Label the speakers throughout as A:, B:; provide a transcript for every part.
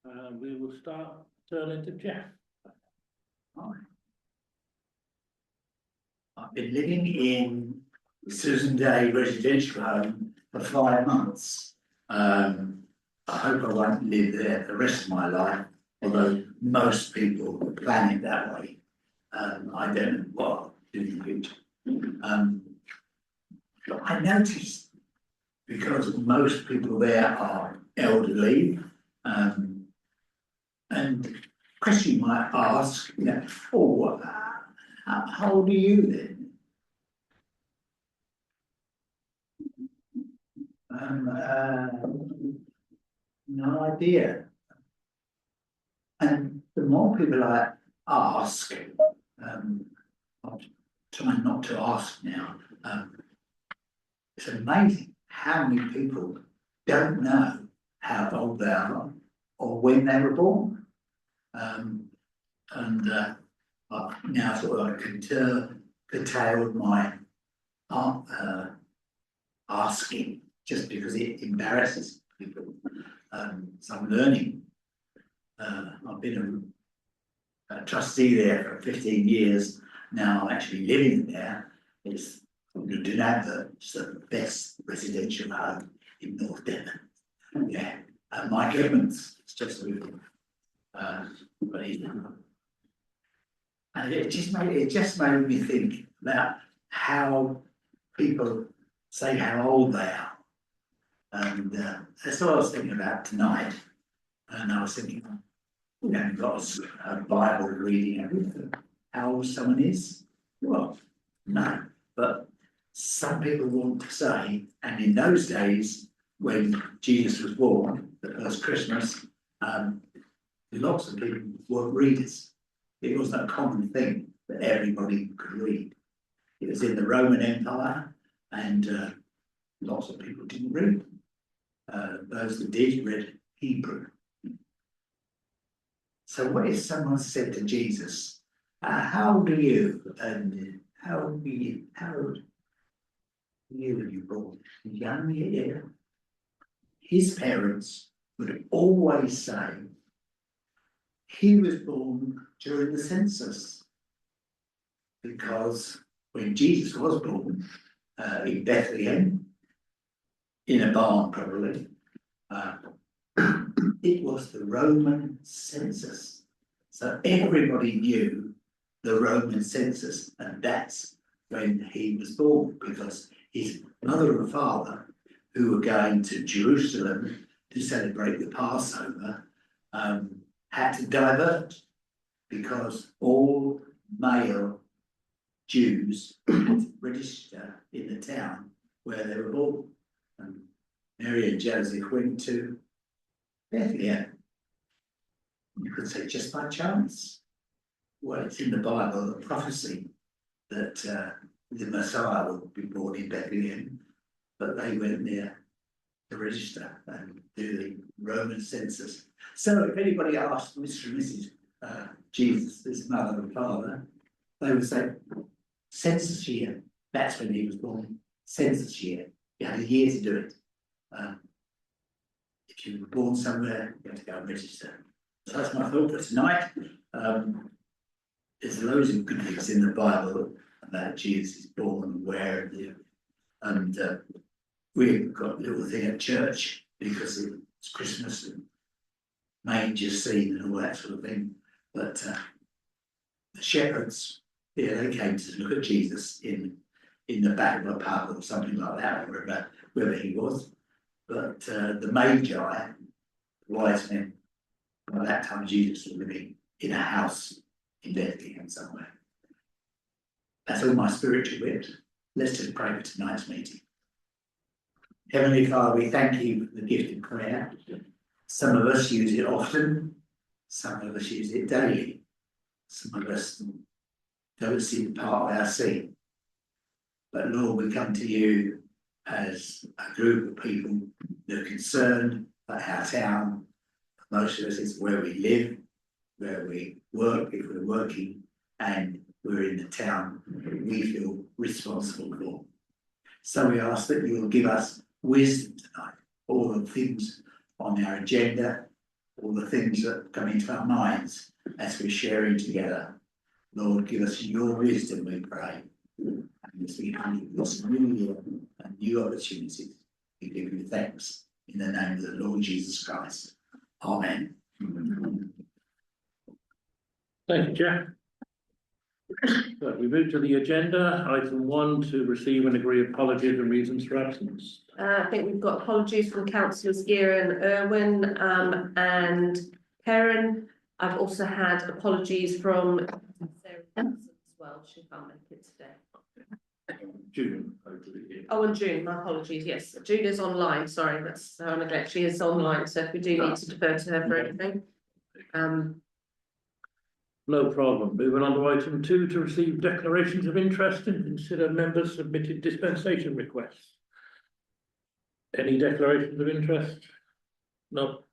A: We will turning to Jeff.
B: Hi. I've been living in Susan Day residential home for 5 months. I hope I won't live there the rest of my life, although most people plan it that way. I don't know what to do in the future. But I noticed, because most people there are elderly, and question you might ask, you know, oh, how old are you then? No idea. And the more people I ask, I'm trying not to ask now. It's amazing how many people don't know how old they are or when they were born. I've now sort of curtailed my asking just because it embarrasses people. So I'm learning. I've been a trustee there for 15 years. Now I'm actually living there. It's Dunadver, it's the best residential home in North Devon. Yeah, Mike Edmonds, it's just moved. But he's and it just made me think about how people say how old they are. And that's what I was thinking about tonight. And I was thinking, you know, you've got a Bible reading everything. How old someone is? Well, no. But some people want to say, and in those days when Jesus was born, the first Christmas, lots of people weren't readers. It wasn't a common thing that everybody could read. It was in the Roman Empire, and lots of people didn't read. Those that did read Hebrew. So what if someone said to Jesus, how old are you? And how old were you when you born? Young, yeah. His parents would always say, he was born during the census, because when Jesus was born in Bethlehem, in a barn probably, it was the Roman census. So everybody knew the Roman census, and that's when he was born, because his mother and father, who were going to Jerusalem to celebrate the Passover, had to divert, because all male Jews had to register in the town where they were born. And Mary and Joseph went to Bethlehem. You could say just by chance. Well, it's in the Bible, a prophecy that the Messiah would be born in Bethlehem, but they went there to register and do the Roman census. So if anybody asked Mr. and Mrs. Jesus, his mother and father, they would say, census year, that's when he was born, census year. You had a year to do it. If you were born somewhere, you have to go and register. So that's my thought for tonight. There's loads of good things in the Bible about Jesus is born and where, and we've got a little thing at church because it's Christmas and manger scene and all that sort of thing. But the shepherds, yeah, they came to look at Jesus in the back of a pub or something like that, wherever he was. But the Magi, the wise men, by that time Jesus was living in a house in Bethlehem somewhere. That's all my spiritual bit. Let's just pray for tonight's meeting. Heavenly Father, we thank you for the gift of prayer. Some of us use it often, some of us use it daily, some of us don't see the part of our scene. But Lord, we come to you as a group of people that are concerned about our town. Most of us, it's where we live, where we work, if we're working, and we're in the town we feel responsible for. So we ask that you will give us wisdom tonight, all the things on our agenda, all the things that come into our minds as we're sharing together. Lord, give us your wisdom, we pray. And as we give this new year and new opportunities, we give you thanks in the name of the Lord Jesus Christ. Amen.
A: Thank you, Jack. So we move to the agenda, item 1, to receive and agree apologies and reasons for absence.
C: I think we've got apologies from councillors Gearan, Irwin, and Karen. I've also had apologies from Sarah Johnson as well. She can't make it today.
A: June, hopefully.
C: Oh, and June, my apologies. Yes, June is online. Sorry, that's how I neglect. She is online, so if we do need to defer to her for anything.
A: No problem. Moving on to item 2, to receive declarations of interest and consider members' submitted dispensation requests. Any declarations of interest? No.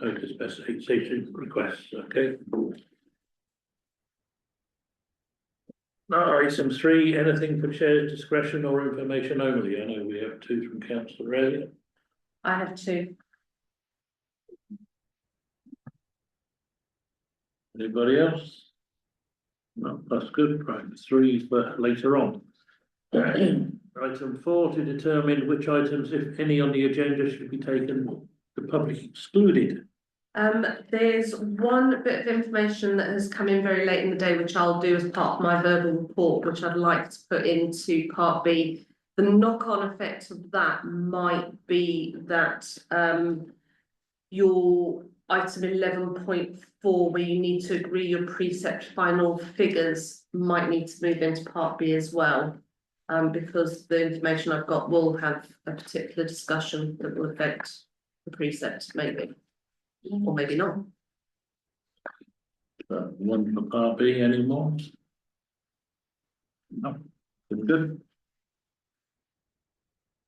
A: No dispensation requests, okay. Now, item 3, anything for chair's discretion or information only. I know we have 2 from councillor Elliott.
C: I have 2.
A: Anybody else? No, that's good. Right, 3 for later on. Item 4, to determine which items, if any, on the agenda should be taken to public excluded.
C: There's one bit of information that has come in very late in the day, which I'll do as part of my verbal report, which I'd like to put into part B. The knock-on effect of that might be that your item 11.4, where you need to agree your precept final figures, might need to move into part B as well. Because the information I've got will have a particular discussion that will affect the precept, maybe, or maybe not.
A: One for part B anymore? No, good.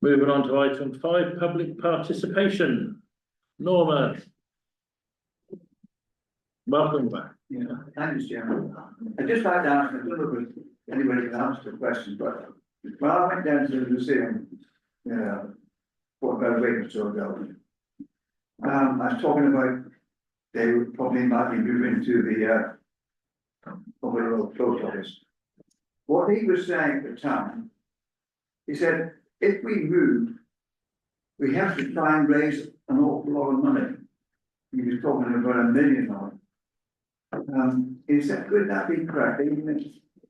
A: Moving on to item 5, public participation. Norma. Welcome back.
D: Yeah, thanks, Chairman. I'd just like to ask, I don't know if anybody can answer the question, but when I went down to the museum, what about a week or so ago, I was talking about they would probably might be moving to the public road post office. What he was saying at the time, he said, if we move, we have to try and raise an awful lot of money. He was talking about $1 million. He said, could that be correct?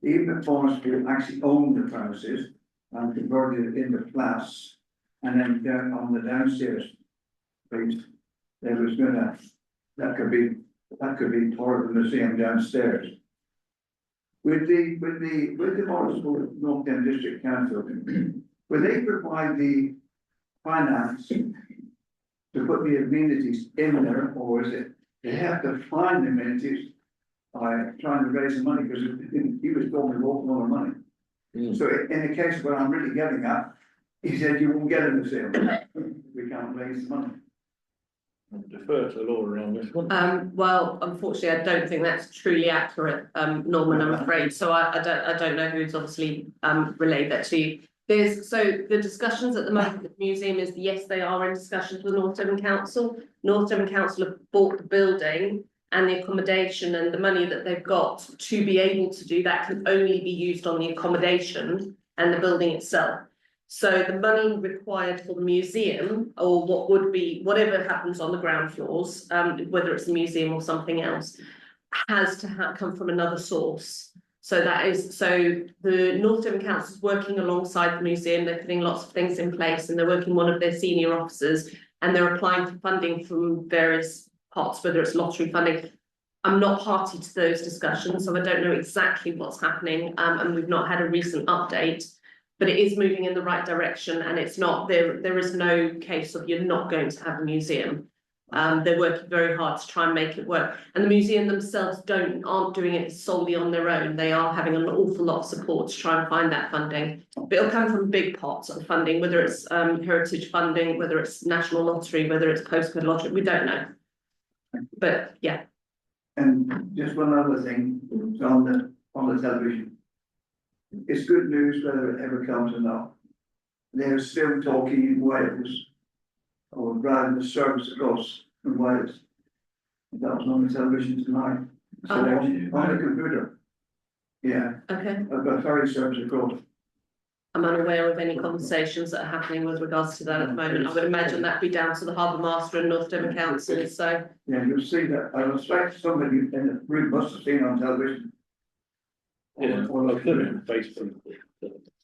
D: Even if farmers could actually own the premises and convert it into flats, and then down on the downstairs, please, there was that could be part of the museum downstairs. With the Morrisville North End District Council, will they provide the finance to put the amenities in there, or is it they have to find the amenities by trying to raise the money, because he was talking an awful lot of money. So in the case of what I'm really getting at, he said you won't get a museum. We can't raise the money.
A: I'll defer to Laura on this one.
C: Well, unfortunately, I don't think that's truly accurate, Norman, I'm afraid. So I don't know who's obviously relayed that to you. So the discussions at the moment with the museum is, yes, they are in discussions with North Devon Council. North Devon Council have bought the building and the accommodation, and the money that they've got to be able to do that can only be used on the accommodation and the building itself. So the money required for the museum, or what would be, whatever happens on the ground floors, whether it's the museum or something else, has to come from another source. So the North Devon Council is working alongside the museum. They're putting lots of things in place, and they're working with one of their senior officers, and they're applying for funding from various parts, whether it's lottery funding. I'm not party to those discussions, so I don't know exactly what's happening, and we've not had a recent update, but it is moving in the right direction, and it's not, there is no case of you're not going to have a museum. They're working very hard to try and make it work, and the museum themselves aren't doing it solely on their own. They are having an awful lot of support to try and find that funding, but it'll come from big pots of funding, whether it's heritage funding, whether it's national lottery, whether it's postcode lottery, we don't know. But yeah.
D: And just one other thing, on the television, it's good news whether it ever comes or not. They're still talking in Wales, or driving the service across from Wales. That was on the television tonight. So
C: Oh.
D: on the computer. Yeah,
C: Okay,
D: a ferry service record.
C: I'm unaware of any conversations that are happening with regards to that at the moment. I would imagine that'd be down to the harbour master and North Devon Council, so.
D: Yeah, you'll see that, I suspect somebody in the room must have seen on television.
A: Yeah, well, I put it on Facebook.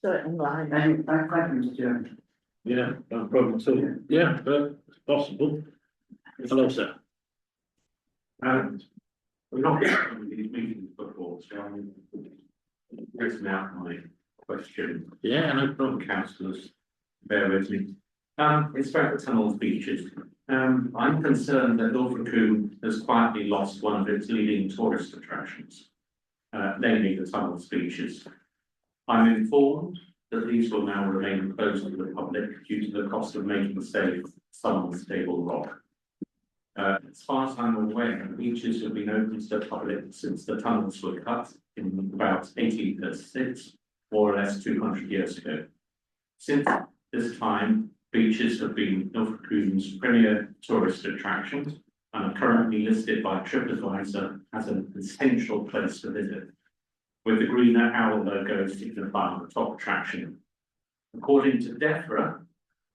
D: Thank you, Mr. Chairman.
A: Yeah, no problem at all. Yeah, but it's possible. Hello, sir.
E: We're not having these meetings before, so I'm written out my question
A: Yeah, no problem.
E: from councillors. Bear with me. It's about the tunnels beaches. I'm concerned that Ilfracombe has quietly lost one of its leading tourist attractions, namely the tunnels beaches. I'm informed that these will now remain closed to the public due to the cost of making safe some unstable rock. As far as I'm aware, the beaches have been open to the public since the tunnels were cut in about 1836, more or less 200 years ago. Since this time, beaches have been Ilfracombe's premier tourist attraction and are currently listed by TripAdvisor as an essential place to visit, with the green owl logo signifying the top attraction. According to DEFRA,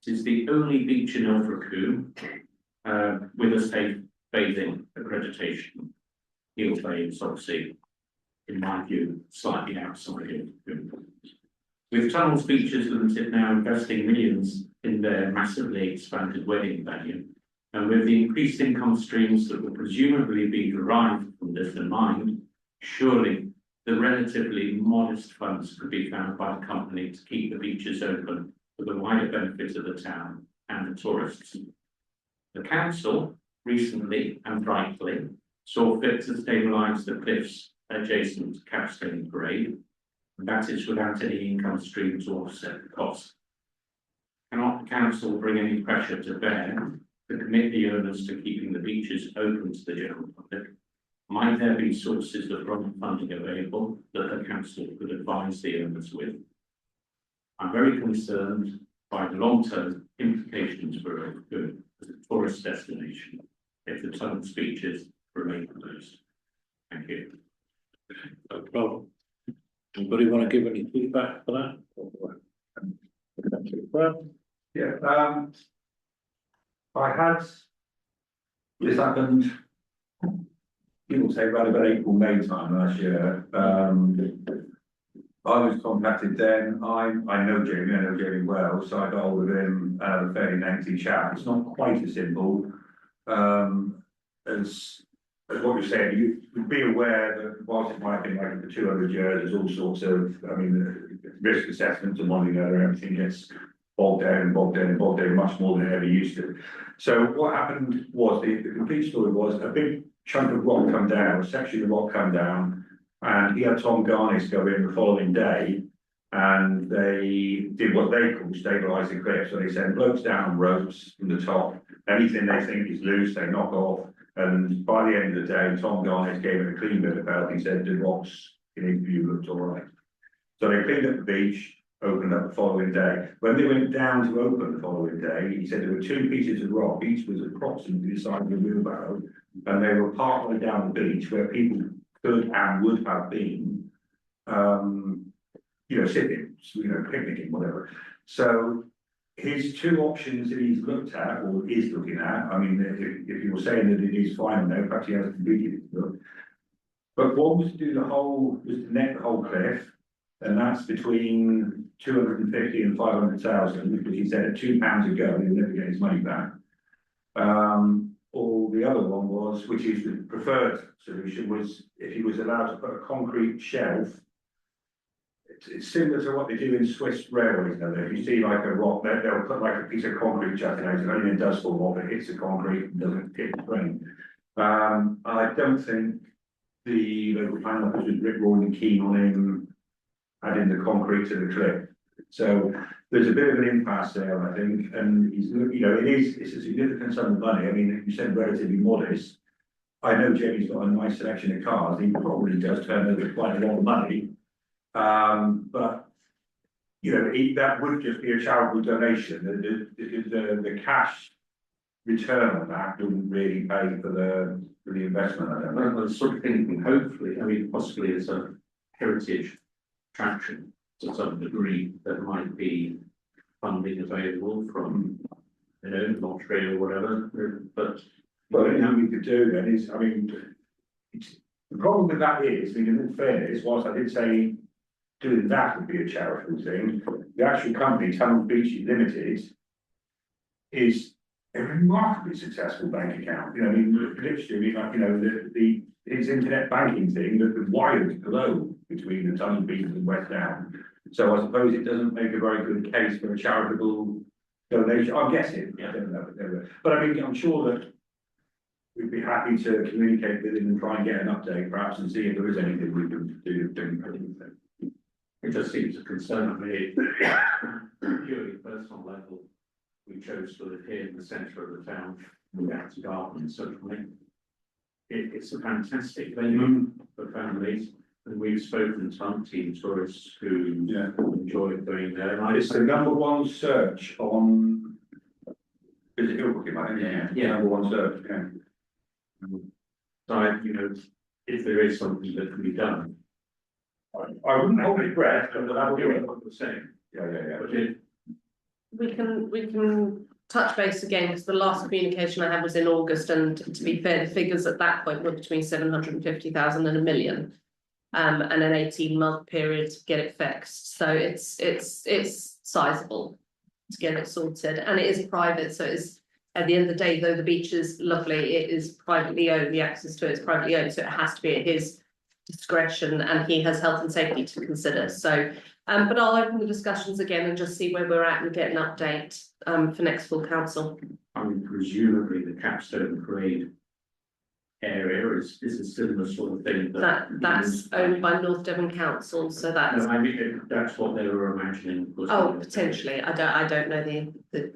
E: it is the only beach in Ilfracombe with a safe bathing accreditation. Heel Bay is obviously, in my view, slightly outside Ilfracombe. With Tunnels Beaches Limited now investing millions in their massively expanded wedding venue, and with the increased income streams that will presumably be derived from this in mind, surely the relatively modest funds could be found by the company to keep the beaches open for the wider benefit of the town and the tourists. The council recently and rightly saw fit to stabilise the cliffs adjacent to Capstone Parade, and that is without any income stream to offset the cost. Cannot the council bring any pressure to bear to commit the owners to keeping the beaches open to the general public? Might there be sources of grant funding available that the council could advise the owners with? I'm very concerned by the long-term implications for Ilfracombe as a tourist destination if the Tunnels beaches remain closed. Thank you.
A: No problem. Anybody want to give any feedback for that? Well,
F: Yeah, I had, this happened, people say around about April, May time last year. I was contacted then, I know Jamie well, so I got hold of him, a fairly lengthy chat. It's not quite as simple, as what you're saying. You'd be aware that whilst it might have been like for 200 years, there's all sorts of, risk assessments and one another, everything gets bogged down, much more than it ever used to. So what happened was, the complete story was a big chunk of rock come down, a section of rock come down, and he had Tom Garnis go in the following day, and they did what they call stabilise the cliff. So they send blokes down on ropes from the top, anything they think is loose, they knock off, and by the end of the day, Tom Garnis gave it a clean bit of out. He said the rocks in his view looked all right. So they cleaned up the beach, opened up the following day. When they went down to open the following day, he said there were two pieces of rock, each was approximately the size of a wheelbarrow, and they were partway down the beach where people could and would have been, sitting, picnicking, whatever. So his two options that he's looked at, or is looking at, if you were saying that it is fine now, perhaps he hasn't completed it, but one was to do was to net the whole cliff, and that's between 250 and 500,000, because he said at £2 a go, he'll never get his money back. Or the other one was, which is the preferred solution, was if he was allowed to put a concrete shelf. It's similar to what they do in Swiss railways. Now, if you see like a rock, they'll put like a piece of concrete jutting out, and only it does fall off, it hits the concrete and doesn't hit the frame. I don't think the local planning office was Rick Rawley keen on him adding the concrete to the cliff. So there's a bit of an impasse there, I think, and it's a significant sum of money. You said relatively modest. I know Jamie's got a nice selection of cars. He probably does turn over quite a lot of money, but that would just be a charitable donation. The cash return on that wouldn't really pay for the investment, I don't
E: I
F: know.
E: was sort of thinking, hopefully, I mean, possibly as a heritage attraction to some degree, there might be funding available from, you know, lottery or whatever, but.
F: But anything we could do then is, I mean, the problem with that is, I mean, in all fairness, whilst I did say doing that would be a charitable thing, the actual company, Tunnel Beaches Limited, is a remarkably successful bank account. You know, I mean, literally, like, you know, his internet banking thing, the wires glow between the Tunnel Beaches and West Down. So I suppose it doesn't make a very good case for a charitable donation. I'm guessing, I don't know, but I mean, I'm sure that we'd be happy to communicate with him and try and get an update, perhaps, and see if there is anything we can do.
E: It just seems a concern to me, purely personal level. We chose to live here in the centre of the town, we have to garden certainly. It's a fantastic venue for families, and we've spoken to umpteen tourists who enjoy going there. And
F: It's the number one search on. Is it Hillbrook, I think?
E: Yeah.
F: Number one search, yeah.
E: So, you know, if there is something that can be done.
F: I wouldn't hold my breath, but that would be it.
E: What we're saying,
F: Yeah.
E: but it,
C: We can touch base again, because the last communication I had was in August, and to be fair, the figures at that point were between 750,000 and 1 million. And an 18-month period to get it fixed, so it's sizable to get it sorted, and it is private, so it's, at the end of the day, though the beach is lovely, it is privately owned, the access to it is privately owned, so it has to be at his discretion, and he has health and safety to consider, so. But I'll open the discussions again and just see where we're at and get an update for next full council.
E: I mean, presumably the Capstone Parade area is a similar sort of thing.
C: That's owned by North Devon Council, so that's,
E: No, I mean, that's what they were imagining.
C: oh, potentially, I don't know the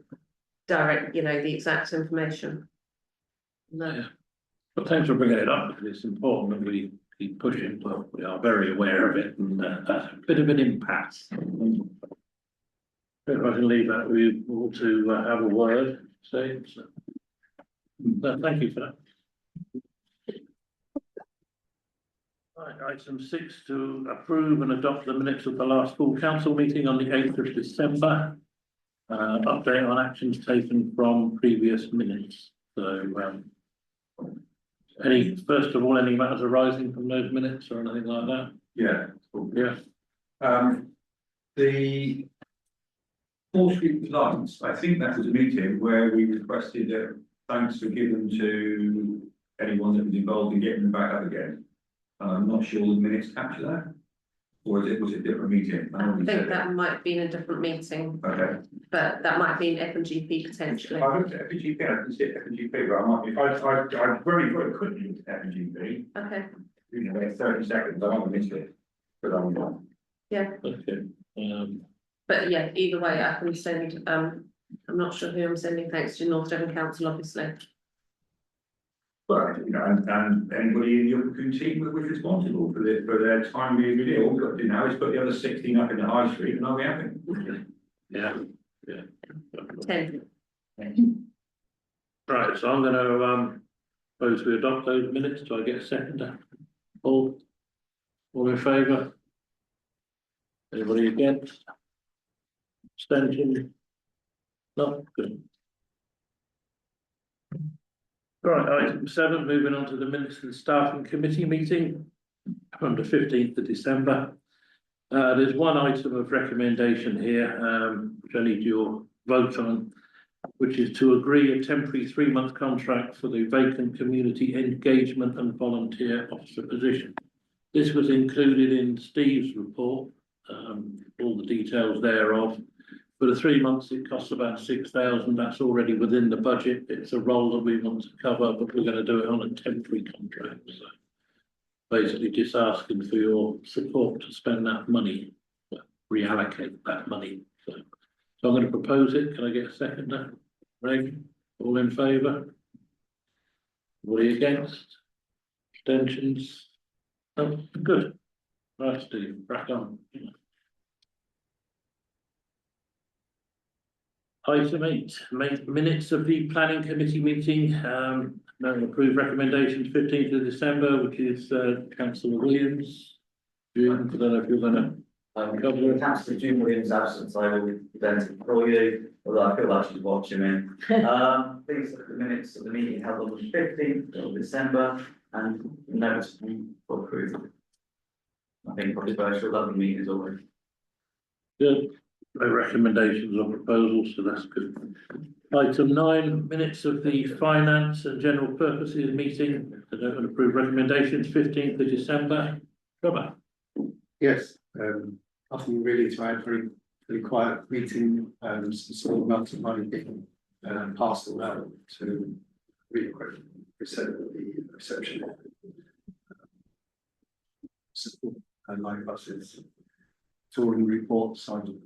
C: direct, you know, the exact information. No,
A: But thanks for bringing it up, because it's important that we keep pushing, well, we are very aware of it, and that's a bit of an impasse. If I can leave that with you all to have a word, say, so. No, thank you for that. Right, item 6, to approve and adopt the minutes of the last full council meeting on the 8th of December. Update on actions taken from previous minutes, so, first of all, any matters arising from those minutes or anything like that?
F: Yeah.
A: Yeah.
F: The Fourth Street Lights, I think that was a meeting where we requested thanks were given to anyone that was involved in getting them back up again. I'm not sure the minutes capture that, or was it a different meeting?
C: I think that might have been a different meeting,
F: Okay.
C: but that might have been F&GP potentially.
F: I looked at FNGP, I can see FNGP, but I might be, I very quickly looked at FNGP,
C: Okay,
F: you know, like 30 seconds, I might have missed it. But I'm not.
A: Okay,
C: but yeah, either way, I can send, I'm not sure who I'm sending thanks to, North Devon Council, obviously.
F: But, you know, and anybody in the Upper team that was responsible for their timely review, all we've got to do now is put the other 16 up in the high street and I'll be happy.
A: yeah.
C: 10.
A: Right, so I'm gonna propose we adopt those minutes. Do I get a second? All in favour? Anybody against? Abstention? No, good. Right, item 7, moving on to the minutes of the staffing committee meeting from the 15th of December. There's one item of recommendation here, which I need your vote on, which is to agree a temporary 3-month contract for the vacant community engagement and volunteer officer position. This was included in Steve's report, all the details thereof. For the 3 months, it costs about 6,000. That's already within the budget. It's a role that we want to cover, but we're going to do it on a temporary contract. So basically just asking for your support to spend that money, reallocate that money. So I'm going to propose it. Can I get a seconder? Greg, all in favour? Anybody against? Abstentions? Oh, good. Right, Steve, crack on. Item 8, make minutes of the planning committee meeting, no approved recommendations, 15th of December, which is, councillor Williams. June, I don't know if you're gonna,
G: Councillor June Williams' absence, I will present it for you, although I feel like she's watching me. Please look at the minutes of the meeting held on the 15th of December and notes for approval. I think probably both will love the meeting as always.
A: good, no recommendations or proposals, so that's good. Item 9, minutes of the finance and general purposes meeting, I don't approve recommendations, 15th of December. Robert.
H: Yes, nothing really to add, very quiet meeting, some small amounts of money being passed around to the reception. Simple and like buses, touring report signed,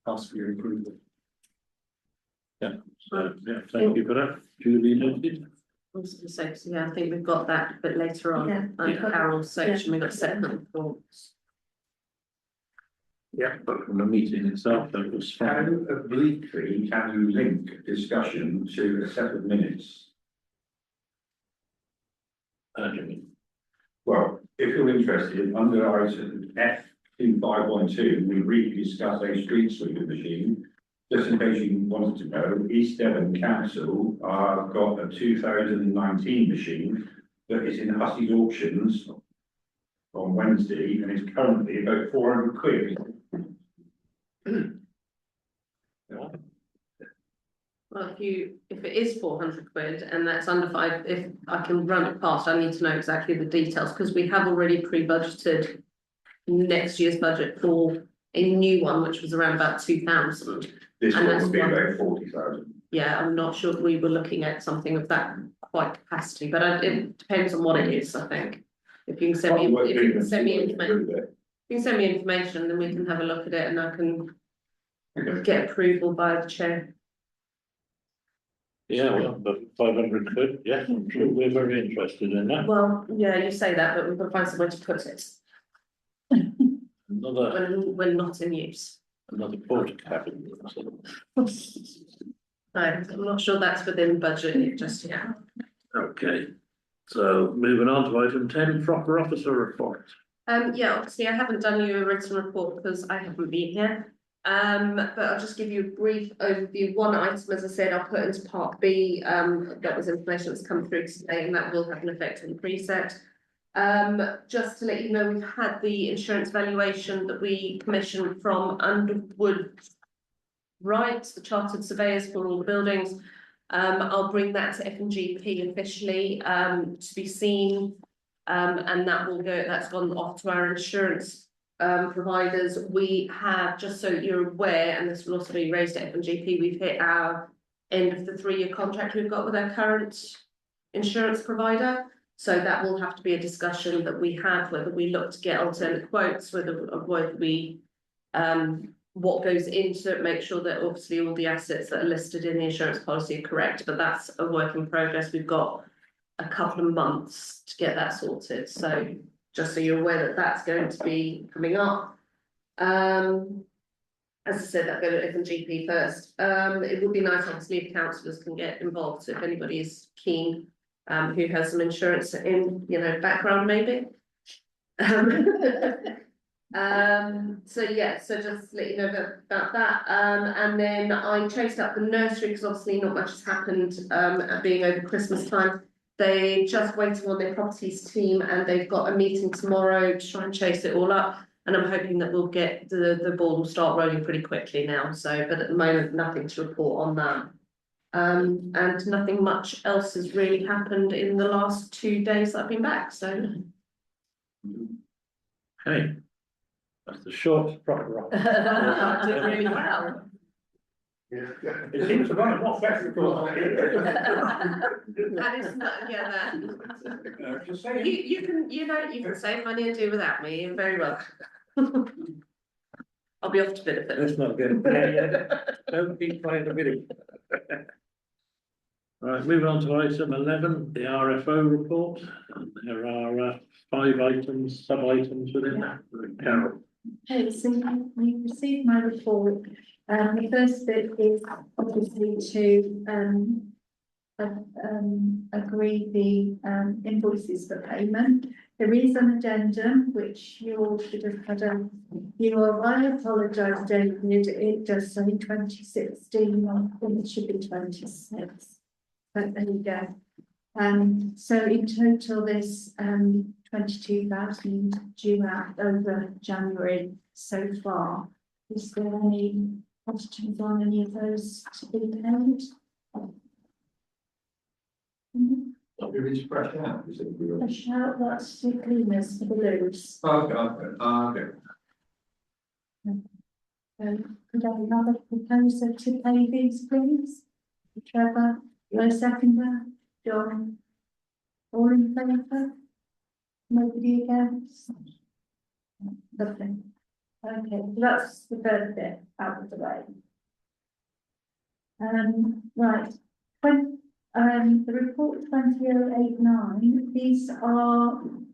H: asked for your improvement.
A: Yeah, so, yeah, thank you for that. Julie noted.
C: I was gonna say, so yeah, I think we've got that a bit later on,
I: Yeah.
C: under Carol's section, we've got separate reports.
A: Yeah, but from the meeting itself, that was fine.
F: Can obliquely, can you link discussion to a set of minutes? Well, if you're interested, under item F 2512, we briefly discussed a street sweeper machine. Just in case you wanted to know, East Devon Council got a 2019 machine that is in Hussey's auctions on Wednesday and is currently about 400 quid.
C: Well, if it is 400 quid and that's under 5, if I can run it past, I need to know exactly the details, because we have already pre-budgeted next year's budget for a new one, which was around about 2,000.
F: This
C: And
F: one
C: that's
F: would be
C: one.
F: about 40,000.
C: Yeah, I'm not sure we were looking at something of that quite capacity, but it depends on what it is, I think. If you can send me, if you can send me information, then we can have a look at it and I can
F: Okay.
C: get approval by the chair.
A: Yeah, well, but 500 quid, yeah, I'm sure we're very interested in that.
C: Well, yeah, you say that, but we've got to find somewhere to put it
A: Another,
C: when not in use.
A: another porta cabin.
C: No, I'm not sure that's within budget just yet.
A: Okay, so moving on to item 10, proper officer report.
C: Yeah, obviously I haven't done you a written report because I haven't been here. But I'll just give you a brief overview. One item, as I said, I'll put into part B, that was information that's come through today and that will have an effect on the preset. Just to let you know, we've had the insurance valuation that we commissioned from Underwood Wright, the chartered surveyors for all the buildings. I'll bring that to F&GP officially, to be seen. And that will go, that's gone off to our insurance providers. We have, just so you're aware, and this will also be raised at F&GP, we've hit our end of the 3-year contract we've got with our current insurance provider. So that will have to be a discussion that we have, whether we look to get alternate quotes, whether we what goes into it, make sure that obviously all the assets that are listed in the insurance policy are correct, but that's a work in progress. We've got a couple of months to get that sorted, so just so you're aware that that's going to be coming up. As I said, that go to F&GP first. It would be nice, obviously, if councillors can get involved, so if anybody is keen, who has some insurance in, background maybe. So yeah, so just to let you know about that. And then I chased up the nursery because obviously not much has happened, being over Christmas time. They just waiting on their properties team and they've got a meeting tomorrow to try and chase it all up. And I'm hoping that we'll get the ball will start rolling pretty quickly now. So, but at the moment, nothing to report on that. And nothing much else has really happened in the last 2 days that I've been back, so.
A: Okay. That's the short proper officer.
C: Did really well.
F: It seems to run a lot better.
C: That is not, yeah, that.
F: Just saying.
C: You can save money and do without me, you're very welcome. I'll be off to benefit.
A: Let's not get, don't keep playing the video. Right, moving on to item 11, the RFO report. And there are 5 items, sub-items within that. Carol.
I: Okay, so we received my report The first bit is obviously to agree the invoices for payment. There is an addendum which you all should have had I apologise, David, it does say 2016, I think it should be 26. But there you go. So in total, there's 22,000 due out over January so far. Is there any questions on any of those to be paid?
F: It's fresh out, is it?
I: Fresh out, that's the cleaners for the loose.
F: Okay.
I: Could I have another proposer to pay these, please? Trevor, no seconder, John. All in favour? Nobody against? Lovely. Okay, that's the first bit out of the way. Right, the report 2089,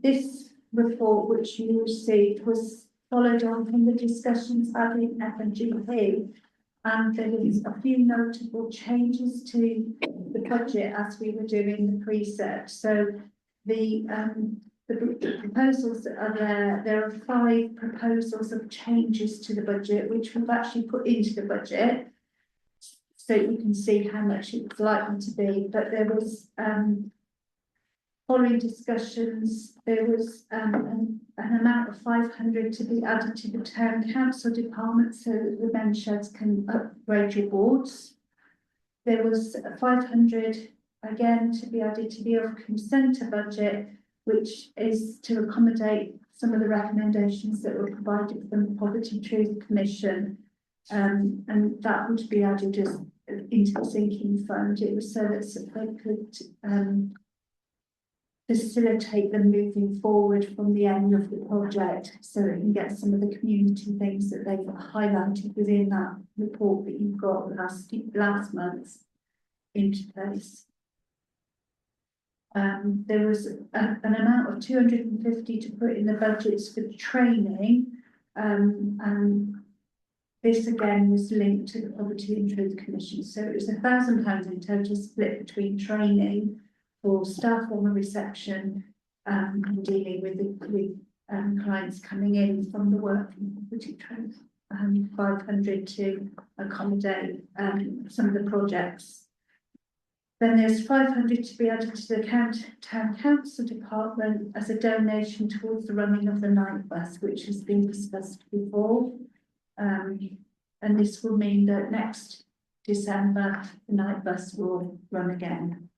I: this report which you received was followed on from the discussions had in FNGP, and there was a few notable changes to the budget as we were doing the precept. So the proposals that are there are 5 proposals of changes to the budget, which we've actually put into the budget, so you can see how much it's likely to be. But there was, following discussions, there was an amount of 500 to be added to the town council department so that the men sheds can upgrade your boards. There was 500 again to be added to the Ilfracombe Centre budget, which is to accommodate some of the recommendations that were provided from the Poverty Truth Commission, and that would be added as into the sinking fund. It was so that they could facilitate them moving forward from the end of the project, so it can get some of the community things that they've highlighted within that report that you've got last month into place. There was an amount of 250 to put in the budgets for training, and this again was linked to the Poverty and Truth Commission. So it was £1,000 in total, split between training for staff on the reception, and dealing with clients coming in from the work in Poverty Truth, 500 to accommodate some of the projects. Then there's 500 to be added to the town council department as a donation towards the running of the night bus, which has been discussed before. And this will mean that next December, the night bus will run again.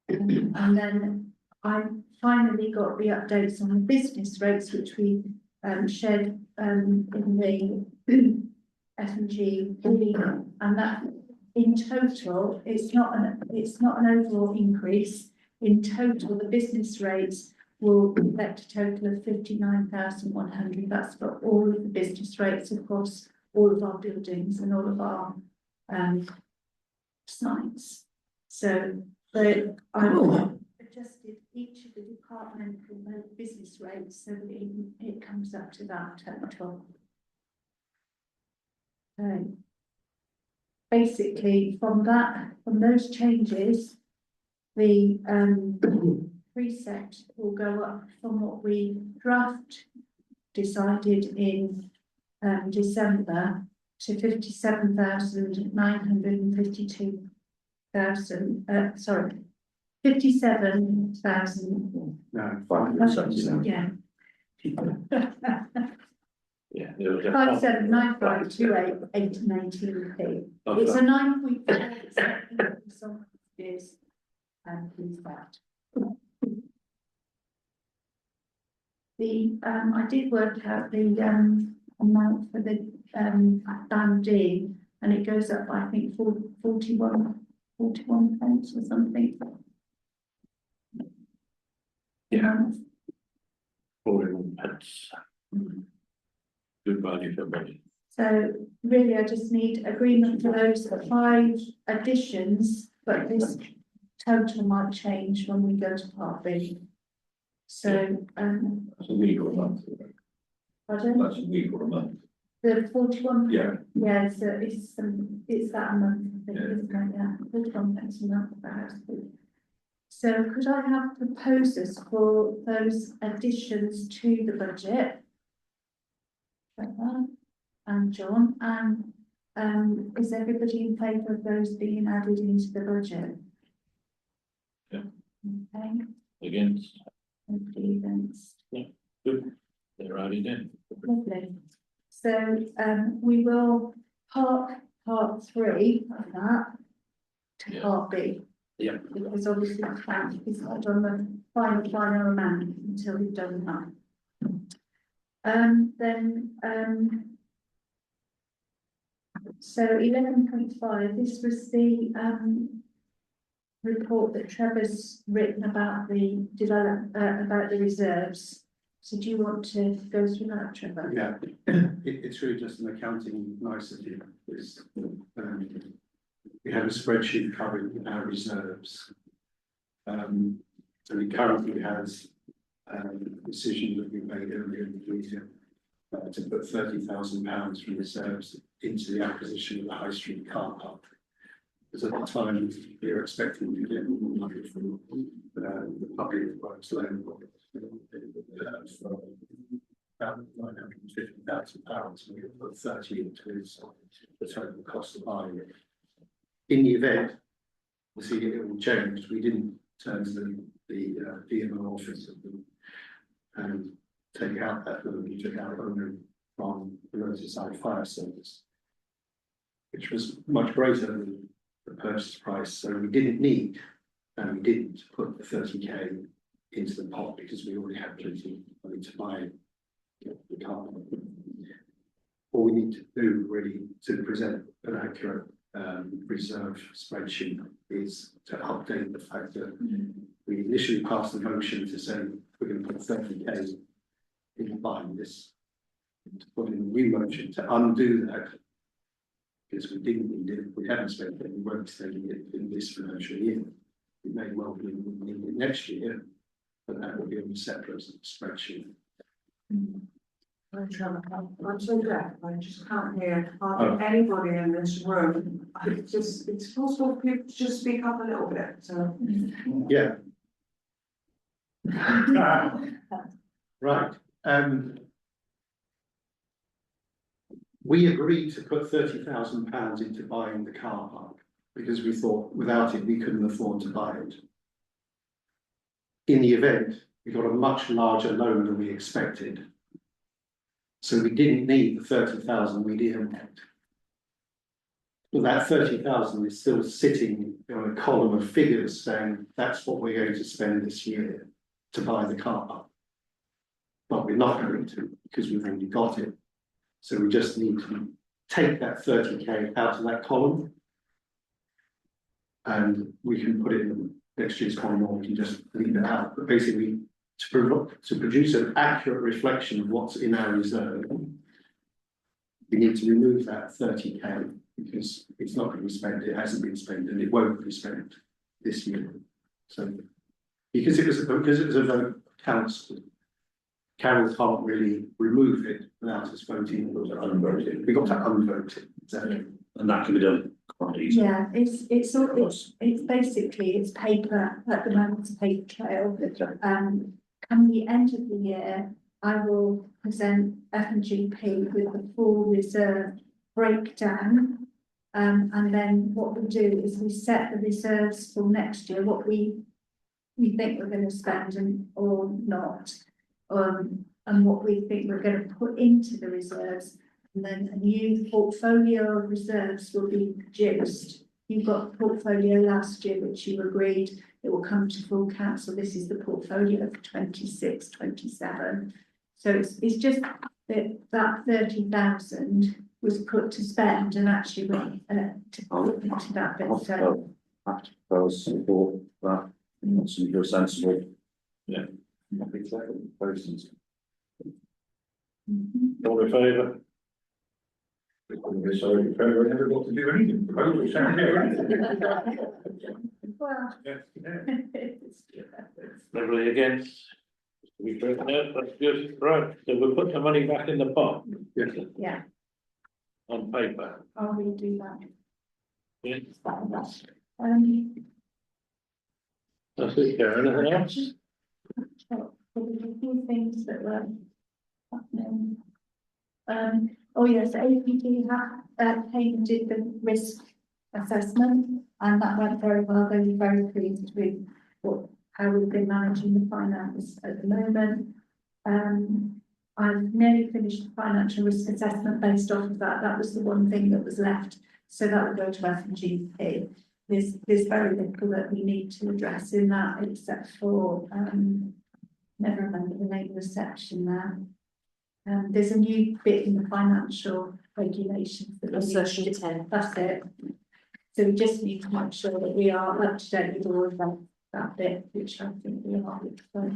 I: And then I finally got the updates on the business rates, which we shared in the F&G, and that in total, it's not an overall increase. In total, the business rates will reflect a total of 59,100. That's for all of the business rates across all of our buildings and all of our sites. So I've adjusted each of the departmental business rates so that it comes up to that total. Basically, from those changes, the precept will go up from what we decided in December to 57,952. 57,000.
H: No,
F: 579.
I: Yeah.
A: Yeah. There was a
I: 579528 It's a 9.4% increase on this please that. I did work out the amount for the band D, and it goes up I think 41 pence or something.
A: Yeah. 41 pence. Good value for money.
I: So really, I just need agreement for those 5 additions, but this total might change when we go to part B. So,
F: That's a week or a month.
I: pardon?
F: That's a week or a month.
I: The 41.
F: Yeah.
I: Yeah, so it's that a month, I think, isn't it? Yeah, 41 pence a month for household. So could I have proposals for those additions to the budget? Trevor and John, and is everybody in favour of those being added into the budget?
A: Yeah.
I: Okay,
A: Against,
I: nobody against.
A: good, they're added in.
I: Lovely. So, we will park part 3 of that to
A: Yeah.
I: part B.
A: Yeah.
I: Because obviously the count is not on the final amount until we've done that. So 11.5, this was the, report that Trevor's written about the about the reserves. So do you want to go through that, Trevor?
H: Yeah, it's really just an accounting nicety. It's, we have a spreadsheet covering our reserves. So it currently has a decision that we made earlier in the year to put £30,000 from reserves into the acquisition of the High Street car park. Because at the time, we were expecting to get more money from the public works loan. For about £950,000, and we put 30 into his, the total cost of buying it. In the event, we see it all changed, we didn't turn to the DMO office and take out that loan, we took out only from the Merseyside Fire Service, which was much greater than the purchase price, so we didn't need, and we didn't put the 30k into the pot because we already had plenty of money to buy the car. All we need to do really to present an accurate reserve spreadsheet is to update the fact that we initially passed a motion to say we're going to put 30k in buying this, to put in a new motion to undo that. Because we didn't need it, we haven't spent it, we won't spend it in this financial year. It may well be in the next year, but that will be on a separate spreadsheet.
J: I'm so deaf, I just can't hear hardly anybody in this room. It's possible for people to just speak up a little bit, so.
H: Yeah. Right, we agreed to put £30,000 into buying the car park because we thought without it we couldn't afford to buy it. In the event, we got a much larger loan than we expected. So we didn't need the 30,000 we didn't want. But that 30,000 is still sitting on a column of figures saying that's what we're going to spend this year to buy the car park. But we're not going to because we've already got it. So we just need to take that 30k out of that column. And we can put it in next year's column, or we can just leave it out. But basically, to produce an accurate reflection of what's in our reserve, we need to remove that 30k because it's not going to be spent, it hasn't been spent, and it won't be spent this year. So because it was a vote of council, Carol can't really remove it without us voting. We got to unvote it, exactly.
A: And that can be done quite easily.
I: Yeah, it's basically, it's paper, at the moment, it's a paper trail. Come the end of the year, I will present F&GP with the full reserve breakdown. And then what we do is we set the reserves for next year, what we think we're going to spend or not. And what we think we're going to put into the reserves, and then a new portfolio of reserves will be produced. You've got a portfolio last year, which you agreed it will come to full council. This is the portfolio for 26, 27. So it's just that 30,000 was put to spend and actually went to put into that bit. So
K: I propose support that, that's you're sensible.
A: Yeah.
I: mhm.
A: All in favour?
F: So if I never got to do anything.
I: Well.
A: Everybody against? We broken out, that's good, right, so we'll put the money back in the pot.
H: Yeah.
I: Yeah.
A: on paper.
I: I'll redo that.
A: Yeah,
I: Um,
A: that's it, Karen, anything else?
I: Probably a few things that were happening. Oh yes, APD came and did the risk assessment, and that went very well. They were very pleased with how we've been managing the finance at the moment. I've nearly finished the financial risk assessment based off of that. That was the one thing that was left. So that will go to F&GP. There's very little that we need to address in that, except for, never remember the name of the section now. There's a new bit in the financial regulations that we need to
C: Section 10.
I: That's it. So we just need to make sure that we are up to date with all of that bit, which I think we are. So,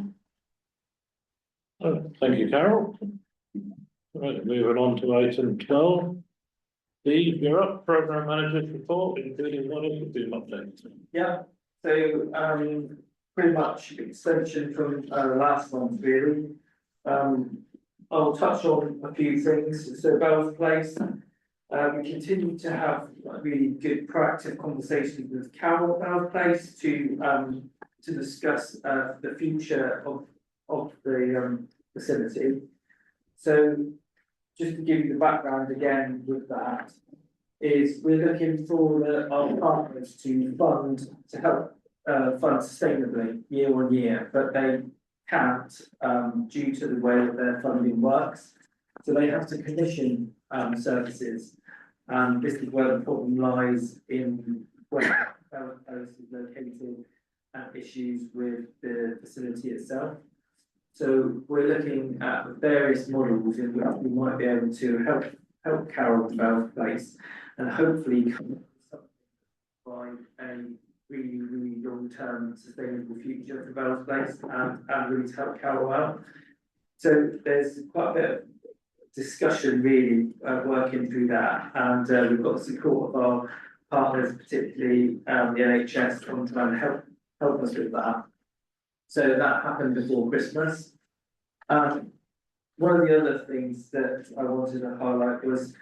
A: Oh, thank you, Carol. Right, moving on to item 12. Steve, you're up, programme manager's report, including what has been updated.
L: Yeah, so pretty much extension from last month really. I'll touch on a few things. So Bells Place, we continue to have really good proactive conversations with Carol at Bells Place to discuss the future of the facility. So just to give you the background again with that, is we're looking for our partners to help fund sustainably year on year, but they can't due to the way that their funding works. So they have to commission services, and this is where the problem lies in where Bells Place is located and issues with the facility itself. So we're looking at various models in which we might be able to help Carol with Bells Place and hopefully come up by a really long-term sustainable future for Bells Place and really to help Carol out. So there's quite a bit of discussion really working through that, and we've got the support of our partners, particularly the NHS, on trying to help us with that. So that happened before Christmas. One of the other things that I wanted to highlight was,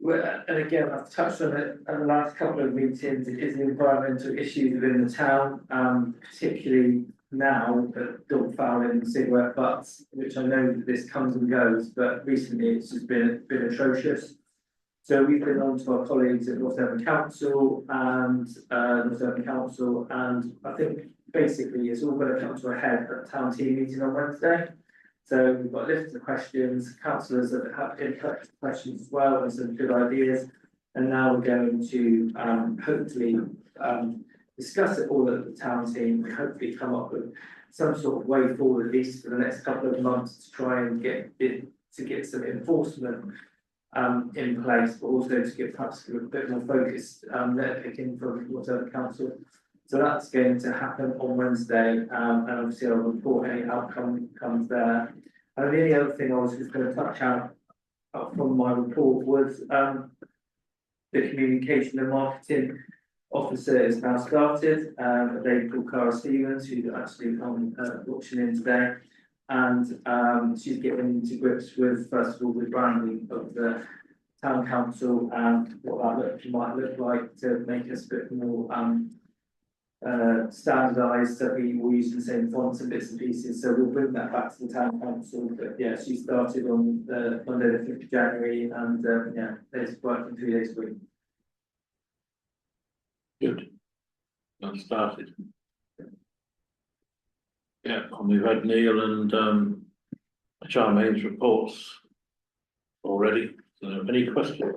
L: and again, I've touched on it in the last couple of meetings, is the environmental issues within the town, particularly now that dog fouling and cigarette butts, which I know that this comes and goes, but recently it's just been atrocious. So we've been on to our colleagues at North Devon Council and I think basically it's all going to come to a head at the town team meeting on Wednesday. So we've got lists of questions, councillors have input questions as well, and some good ideas. And now we're going to hopefully discuss it all at the town team and hopefully come up with some sort of way forward, at least for the next couple of months, to try and get some enforcement in place, but also to get perhaps a bit more focused picking from whatever council. So that's going to happen on Wednesday, and obviously I'll report any outcome comes there. And the only other thing I was just going to touch out from my report was the communication and marketing officer is now started, a lady called Cara Stevens, who's actually on watching in today, and she's getting into grips with, first of all, the branding of the town council and what that might look like to make us a bit more standardised, so we will use the same fonts and bits and pieces. So we'll bring that back to the town council. But yeah, she started on Monday the 5th of January, and yeah, it's working 3 days a week.
A: Good. That started. Yeah, and we've had Neil and Charmaine's reports already. So any questions?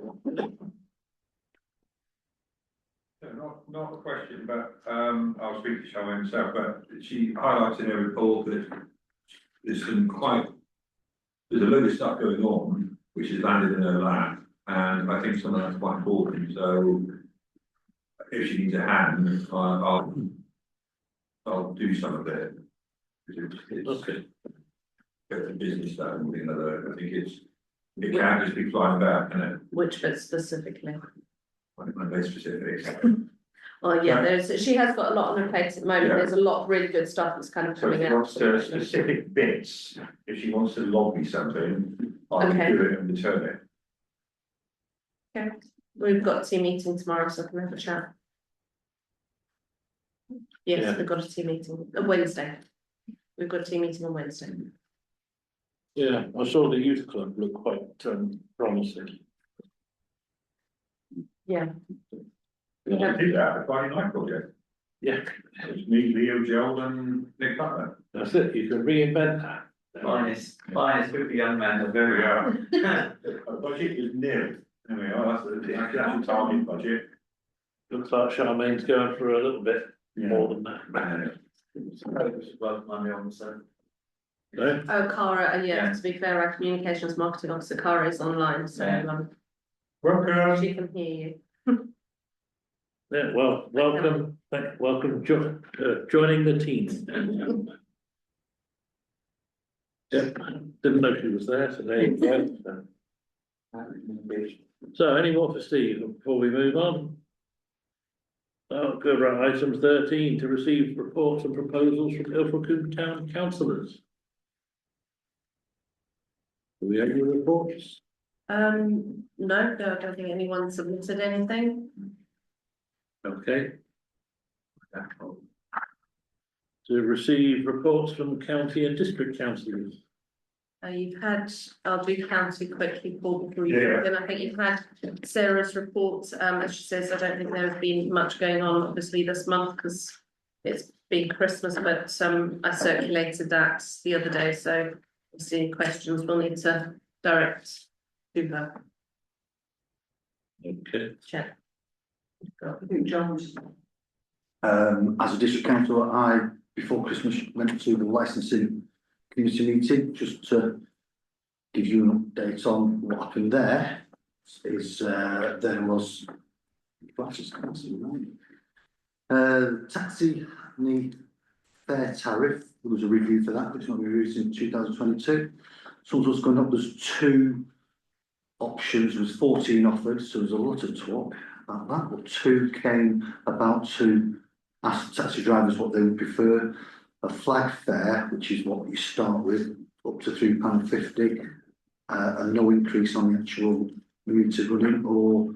F: Not a question, but I'll speak to Charmaine myself, but she highlights in her report that there's a load of stuff going on which has landed in her lap, and I think some of that's quite important. So if she needs a hand, I'll do some of it. It's
A: Okay.
F: get the business done, you know, I think it can't just be flying about, can it?
C: Which bit specifically?
F: I'm very specific.
C: Oh yeah, she has got a lot on her plate at the moment.
F: Yeah.
C: There's a lot of really good stuff that's kind of
F: So if
C: coming
F: she
C: out.
F: wants to specific bits, if she wants to log me something, I
C: Okay.
F: can do it and return it.
C: Okay, we've got a team meeting tomorrow, so I can have a chat.
A: Yeah.
C: Yes, we've got a team meeting, Wednesday. We've got a team meeting on Wednesday.
A: Yeah, I saw the youth club look quite promising.
C: Yeah.
F: I did that, the Friday night project,
A: Yeah,
F: it's me, Leo, Gerald and Nick Butler.
A: that's it, you can reinvent that.
G: Finest group of young men, are very.
F: Yeah. Our budget is nil, there we are, that's the actual target budget.
A: Looks like Charmaine's going for a little bit more than that.
G: Well, Monday on the seventh.
A: No?
C: Oh, Cara, and yeah,
G: Yeah.
C: to be fair, our communications marketing officer, Cara, is online, so
G: Yeah.
F: Welcome.
C: she can hear you.
A: Yeah, well, welcome, joining the team. Yep, didn't know she was there, so there you go. So any more for Steve before we move on? Oh, good, right, item 13, to receive reports and proposals from Ilfracombe Town councillors. Do we have any reports?
C: No, I don't think anyone submitted anything.
A: Okay. To receive reports from county and district councillors.
C: You've had, I'll do county quickly, Paul, before you,
F: Yeah.
C: then I think you've had Sarah's report, as she says, I don't think there has been much going on, obviously, this month, because it's been Christmas, but, I circulated that the other day, so if there's any questions, we'll need to direct to her.
A: Okay.
C: Check.
J: I think John's.
K: As a district councillor, I, before Christmas, went to the licensing community meeting, just to give you an update on what happened there. Is, there was, taxi and the fare tariff, there was a review for that, which is not reviewed in 2022. So what's going up, there's two options, there was 14 offered, so there's a lot of talk about that, but two came about to ask taxi drivers what they would prefer: a flag fare, which is what you start with, up to £3.50, and no increase on the actual meter running, or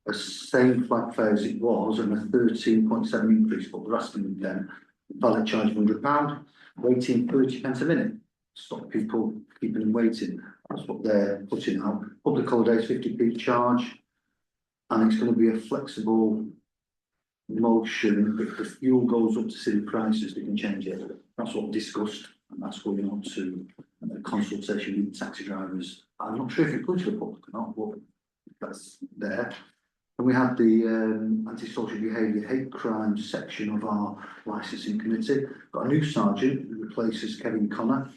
K: a same flag fare as it was and a 13.7 increase, but they're asking them valid charge of £100, waiting 30 pence a minute. Stop people keeping them waiting. That's what they're putting out. Public holidays 50p charge, and it's going to be a flexible motion. If the fuel goes up to city prices, they can change it. That's what we discussed, and that's going on to a consultation with taxi drivers. I'm not sure if it goes to the public or not, but that's there. And we had the antisocial behaviour hate crime section of our licensing committee. Got a new sergeant who replaces Kevin Connor.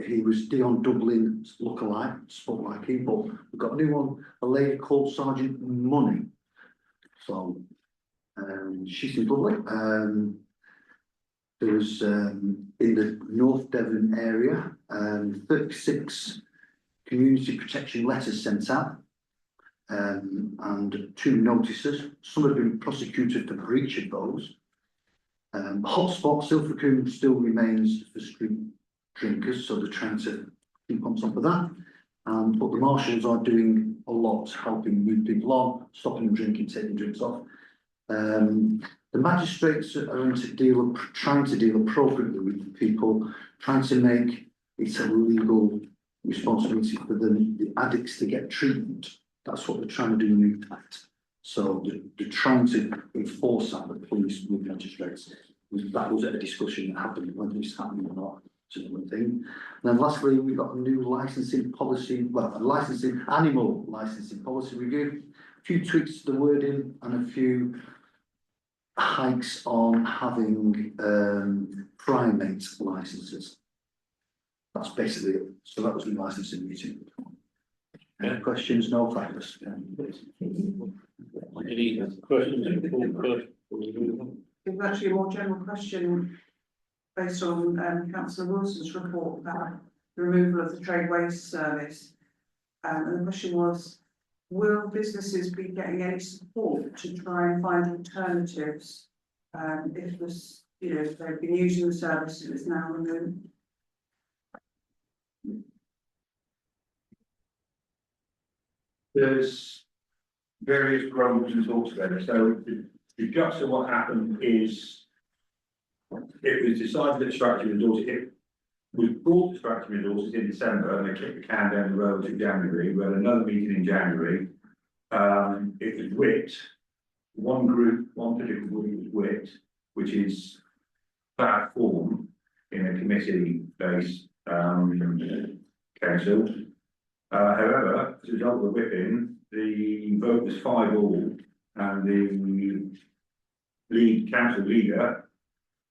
K: He was Dion Dublin's lookalike, spoke like him, but we've got a new one, a lady called Sergeant Money. So she seemed lovely. There was in the North Devon area 36 community protection letters sent out, and 2 notices. Some have been prosecuted for breach of those. Hotspot Ilfracombe still remains for street drinkers, so they're trying to keep on top of that. But the marshals are doing a lot, helping move people on, stopping them drinking, taking drinks off. The magistrates are trying to deal appropriately with people, trying to make it a legal responsibility for the addicts to get treatment. That's what they're trying to do in the Act. So they're trying to enforce that, the police with magistrates. That was a discussion that happened, whether it's happening or not, sort of thing. And then lastly, we've got a new licensing policy, well, a animal licensing policy review. A few tweaks to the wording and a few hikes on having primate licenses. That's basically it. So that was the licensing meeting. Any questions? No, thanks.
A: Any questions?
J: It's actually a more general question based on Councillor Wilson's report about the removal of the trade waste service. And the question was, will businesses be getting any support to try and find alternatives if this, if they've been using the service and it's now removed?
H: There's
F: various groups and talks together, so the guts of what happened is. It was decided that Stratford Resources, it was brought to Stratford Resources in December and they kicked the can down the road to January. We had another meeting in January. It was whipped. One group, one particular group was whipped, which is bad form in a committee-based council. However, as a result of the whipping, the vote was 5-5, and the council leader,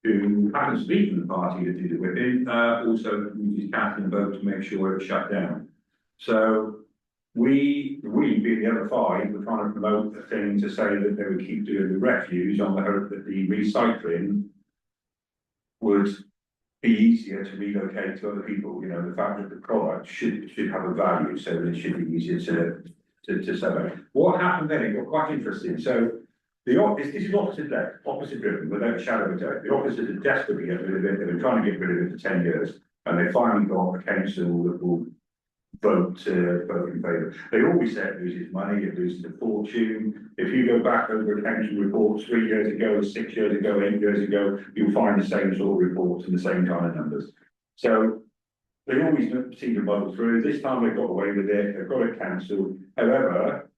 F: who happens to be from the party that did the whipping, also used his casting vote to make sure it was shut down. So we being the other 5, were trying to promote a thing to say that they would keep doing the refuse on the hope that the recycling would be easier to relocate to other people. You know, the fact that the product should have a value, so it should be easier to sell it. What happened then? It got quite interesting. So this is opposite driven, without a shadow of a doubt. The officers are desperately getting rid of it. They've been trying to get rid of it for 10 years, and they finally got a council that will vote in favour. They always say it loses money, it loses a fortune. If you go back over a council report 3 years ago, 6 years ago, 8 years ago, you'll find the same sort of reports and the same kind of numbers. So they always seem to muddle through. This time they got away with it. They've got it cancelled. However,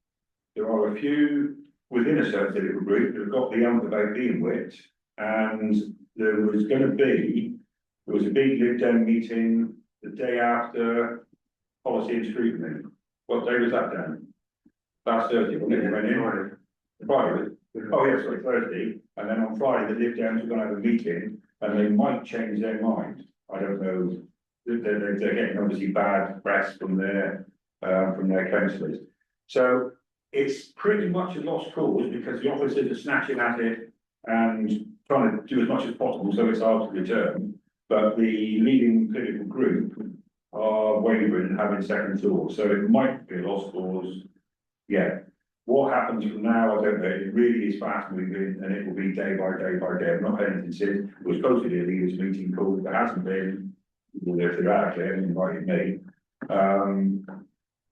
F: there are a few within a certain political group that have got the ump about being whipped, and there was a big Lib Dem meeting the day after policy and scrutiny. What day was that, Dan? Last Thursday, wasn't it? Friday. Oh, yes, sorry, Thursday. And then on Friday, the Lib Dems are going to have a meeting, and they might change their mind. I don't know. They're getting obviously bad press from their councillors. So it's pretty much a lost cause because the officers are snatching at it and trying to do as much as possible, so it's hard to return. But the leading political group are wavering and having second thoughts, so it might be a lost cause. Yeah. What happens from now, I don't know. It really is fast moving, and it will be day by day by day. I've not had anything since. It was supposed to be a leaders meeting called. There hasn't been. Well, if they're out there and invited me.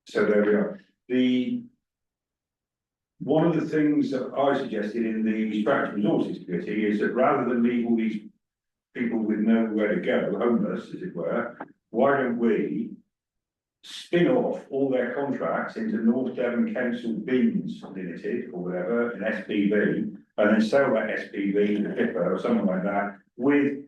F: So there we are. One of the things that I suggested in the Stratford Resources Committee is that rather than leave all these people with nowhere to go, homeless as it were, why don't we spin off all their contracts into North Devon Council Beans Limited or whatever, an SPV, and then sell that SPV to PIPA or something like that with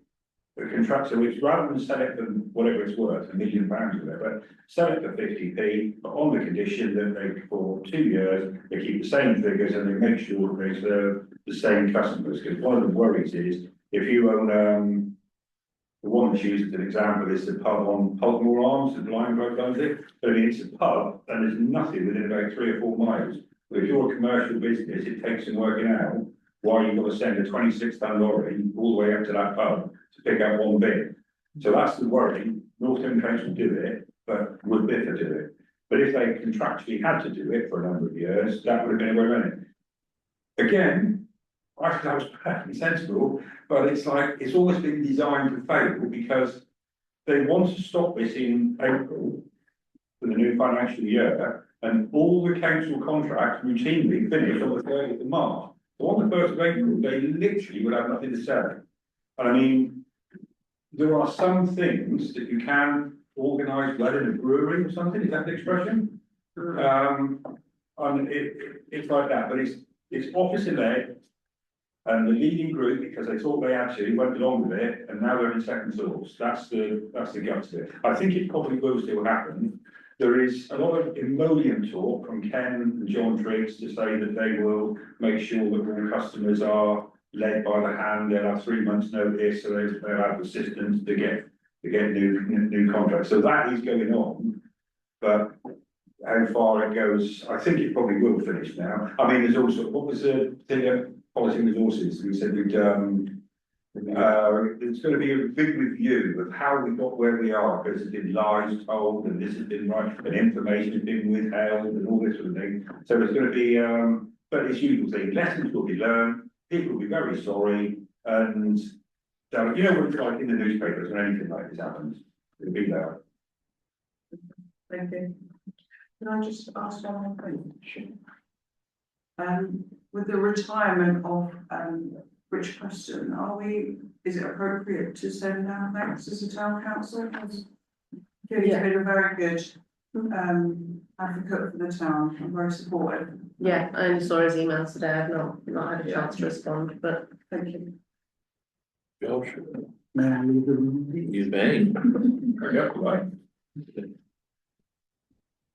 F: a contractor, which rather than sell it for whatever it's worth, £1 million or whatever, sell it for 50p, but on the condition that they, for 2 years, they keep the same figures and they make sure that they serve the same customers. Because one of the worries is if you own the one that's used as an example is the pub on Pultmore Arms, the Blind Road owns it. But I mean, it's a pub and there's nothing within about 3 or 4 miles. But if you're a commercial business, it takes some working out why you've got to send a 26-ton lorry all the way up to that pub to pick up one bin. So that's the worry. North Devon Council do it, but would BIFA do it? But if they contractually had to do it for a number of years, that would have been a way around it. Again, I think that was perfectly sensible, but it's like it's always been designed to fail because they want to stop this in April for the new financial year, and all the council contracts routinely finish on the 30th of March. So on the 1st of April, they literally would have nothing to sell. And I mean, there are some things that you can organise well in a brewery or something, is that the expression? And it's like that, but it's officer led. And the leading group, because they thought they had to, went along with it, and now they're in second thoughts. That's the guts of it. I think it probably will still happen. There is a lot of emollient talk from Ken and John Triggs to say that they will make sure that all customers are led by the hand. They'll have 3 months' notice, so they'll have assistance to get new contracts. So that is going on, but how far it goes, I think it probably will finish now. I mean, there's also what was the thing at Policy and Resources? We said we'd it's going to be a big review of how we got where we are, because there's been lies told and this has been right and information has been withheld and all this sort of thing. So it's going to be but it's usual thing. Lessons will be learned. People will be very sorry, and you know what it's like in the newspapers when anything like this happens. It'll be there.
J: Thank you. Can I just ask one more question? With the retirement of, Rich Preston, is it appropriate to send out thanks as a town council? Because he's been a very good, advocate for the town, and very supportive.
C: Yeah, I only saw his emails today, I've not had a chance to respond, but
J: Thank you.
A: George,
B: Man,
A: you may.
F: Yep, right,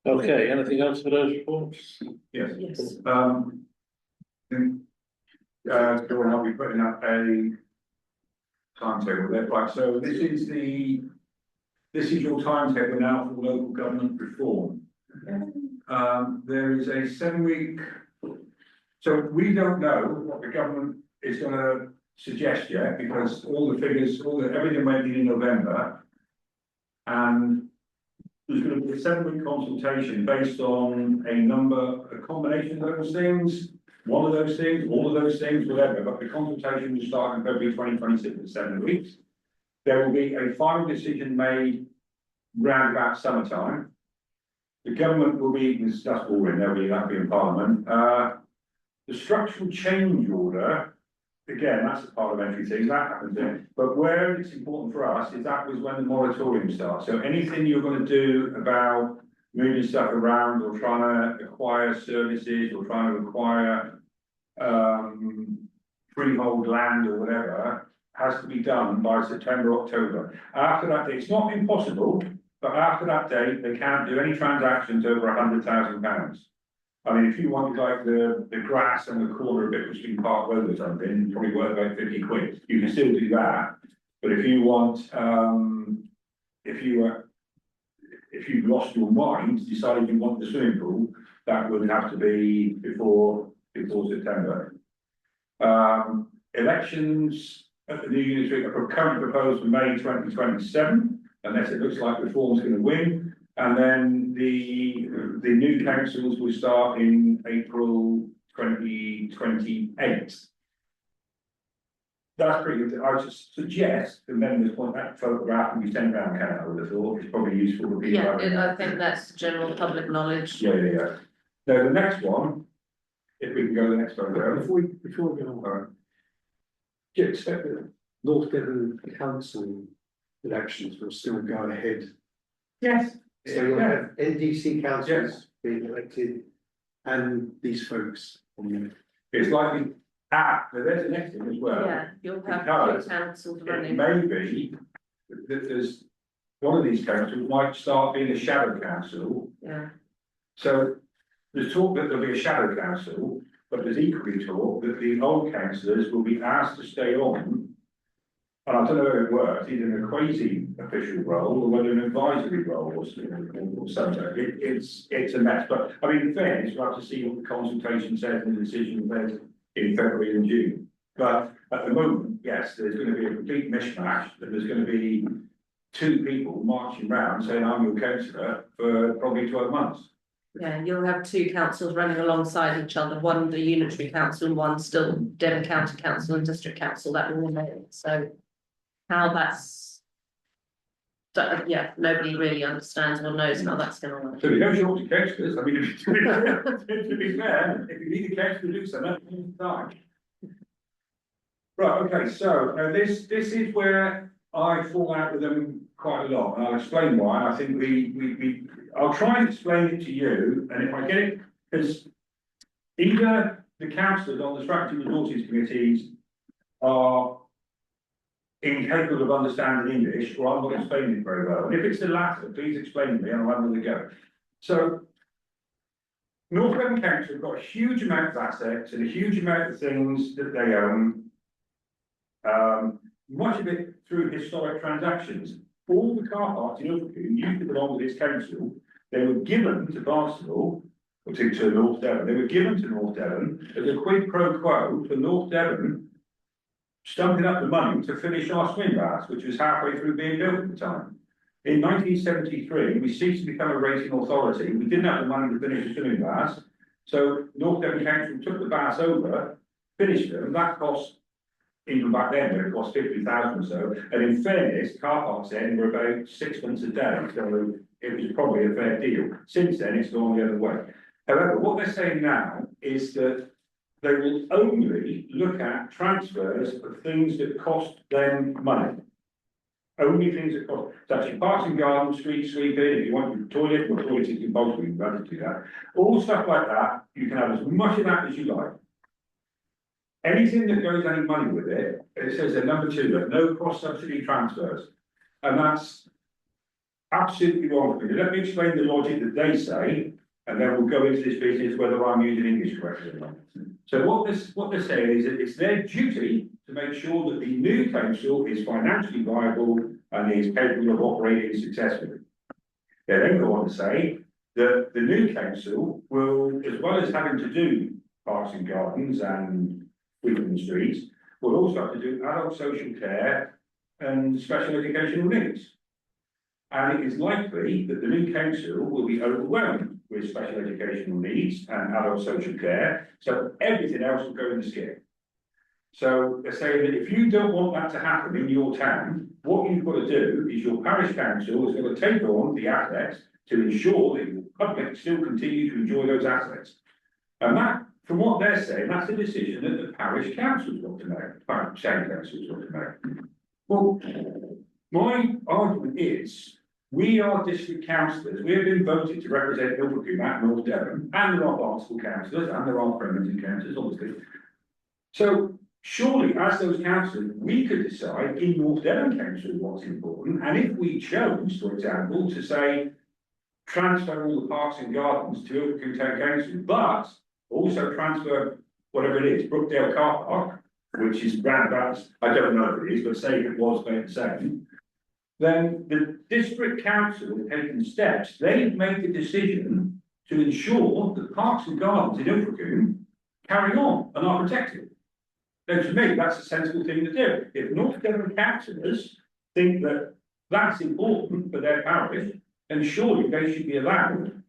A: Okay, anything else for those reports?
F: yes.
C: yes.
F: Dawn, I'll be putting up a timetable there, right, so this is your timetable now for local government reform. There is a 7-week, so we don't know what the government is gonna suggest yet, because all the figures, everything went in November. And there's gonna be a 7-week consultation based on a combination of those things, one of those things, all of those things, whatever, but the consultation will start in February 2026 for 7 weeks. There will be a final decision made round about summertime. The government will be, that's boring, that'll be in Parliament. The structural change order, again, that's a parliamentary thing, that happens then. But where it's important for us is that was when the moratorium starts. So anything you're going to do about moving stuff around or trying to acquire services or trying to acquire freehold land or whatever has to be done by September, October. After that date, it's not impossible, but after that date, they can't do any transactions over £100,000. I mean, if you wanted like the grass and the corner bit between Park Road or something, probably worth about 50 quid. You can still do that. But if you want, if you've lost your mind, decided you want the swimming pool, that would have to be before September. Elections at the new unitary are currently proposed for May 2027, unless it looks like Reform's going to win. And then the new councils will start in April 2028. That's pretty good. I would just suggest the members want that photograph and be sent around Canada, I would have thought. It's probably useful for people.
C: Yeah, I think that's general public knowledge.
F: Yeah. Now, the next one, if we can go to the next photograph.
H: Before we go on, do you expect that North Devon Council elections will still go ahead?
F: Yes.
H: So you'll have NDC councillors being elected and these folks on the.
F: It's likely, but there's the next thing as well.
C: Yeah, you'll have
F: Because
C: two councils
F: It
C: running.
F: may be that there's, one of these councils might start being a shadow council.
C: Yeah,
F: So there's talk that there'll be a shadow council, but there's equally talk that the old councillors will be asked to stay on. And I don't know how it works, either in a quasi official role or whether an advisory role or something. It's a mess, but I mean, in fairness, we'll have to see what the consultation says and the decision says in February and June. But at the moment, yes, there's going to be a complete mishmash, and there's going to be 2 people marching around saying, I'm your councillor for probably 12 months.
C: yeah, you'll have two councils running alongside each other, one the unitary council and one still Devon County Council and District Council, that will remain, so. How that's. Yeah, nobody really understands or knows how that's gonna work.
F: So you don't short to councillors, I mean, to be fair, if you need a councillor to do something, you time. Right, okay, so now this is where I fall out with them quite a lot, and I'll explain why. I think I'll try and explain it to you, and if I get it, because either the councillors on the strategy resources committees are incapable of understanding English, or I'm not explaining it very well. And if it's the latter, please explain to me and I'll have another go. So, North Devon Council have got a huge amount of assets and a huge amount of things that they own. Much of it through historic transactions. All the car parks in Ilfracombe used to belong to this council. They were given to Barnstable, or to North Devon. They were given to North Devon as a quid pro quo for North Devon stumping up the money to finish our swim baths, which was halfway through being built at the time. In 1973, we ceased to become a racing authority. We didn't have the money to finish the swimming baths. So North Devon Council took the baths over, finished them. That cost, even back then, it cost 50,000 or so. And in fairness, car parks then were about 6 months a day. So it was probably a fair deal. Since then, it's gone the other way. However, what they're saying now is that they will only look at transfers of things that cost them money. Only things that cost, such as parks and gardens, street sweeping, if you want your toilet, or toilet is compulsory, you've got to do that. All stuff like that, you can have as much of that as you like. Anything that goes any money with it, it says at number 2, that no cross subsidy transfers. And that's absolutely wrong. Let me explain the logic that they say, and then we'll go into this business whether I'm using English correctly or not. So what they're saying is that it's their duty to make sure that the new council is financially viable and is capable of operating successfully. They then go on to say that the new council will, as well as having to do parks and gardens and sweeping the streets, will also have to do adult social care and special educational needs. And it is likely that the new council will be overwhelmed with special educational needs and adult social care, so everything else will go in the skip. So they're saying that if you don't want that to happen in your town, what you've got to do is your parish council is going to take on the assets to ensure that your public still continue to enjoy those assets. And that, from what they're saying, that's a decision that the parish council's got to make, parish council's got to make. Well, my argument is, we are district councillors, we have been voted to represent Ilfracombe at North Devon, and there are Barnstaple councillors, and there are Fremantle councillors, obviously. So, surely, as those councillors, we could decide in North Devon Council what's important, and if we chose, for example, to say, transfer all the parks and gardens to Ilfracombe Town Council, but also transfer whatever it is, Brookdale Car Park, which is round about, I don't know if it is, but say it was about the same, then the district council have taken steps, they've made the decision to ensure that parks and gardens in Ilfracombe carry on and are protected. Now, to me, that's a sensible thing to do. If North Devon councillors think that that's important for their parish, then surely they should be allowed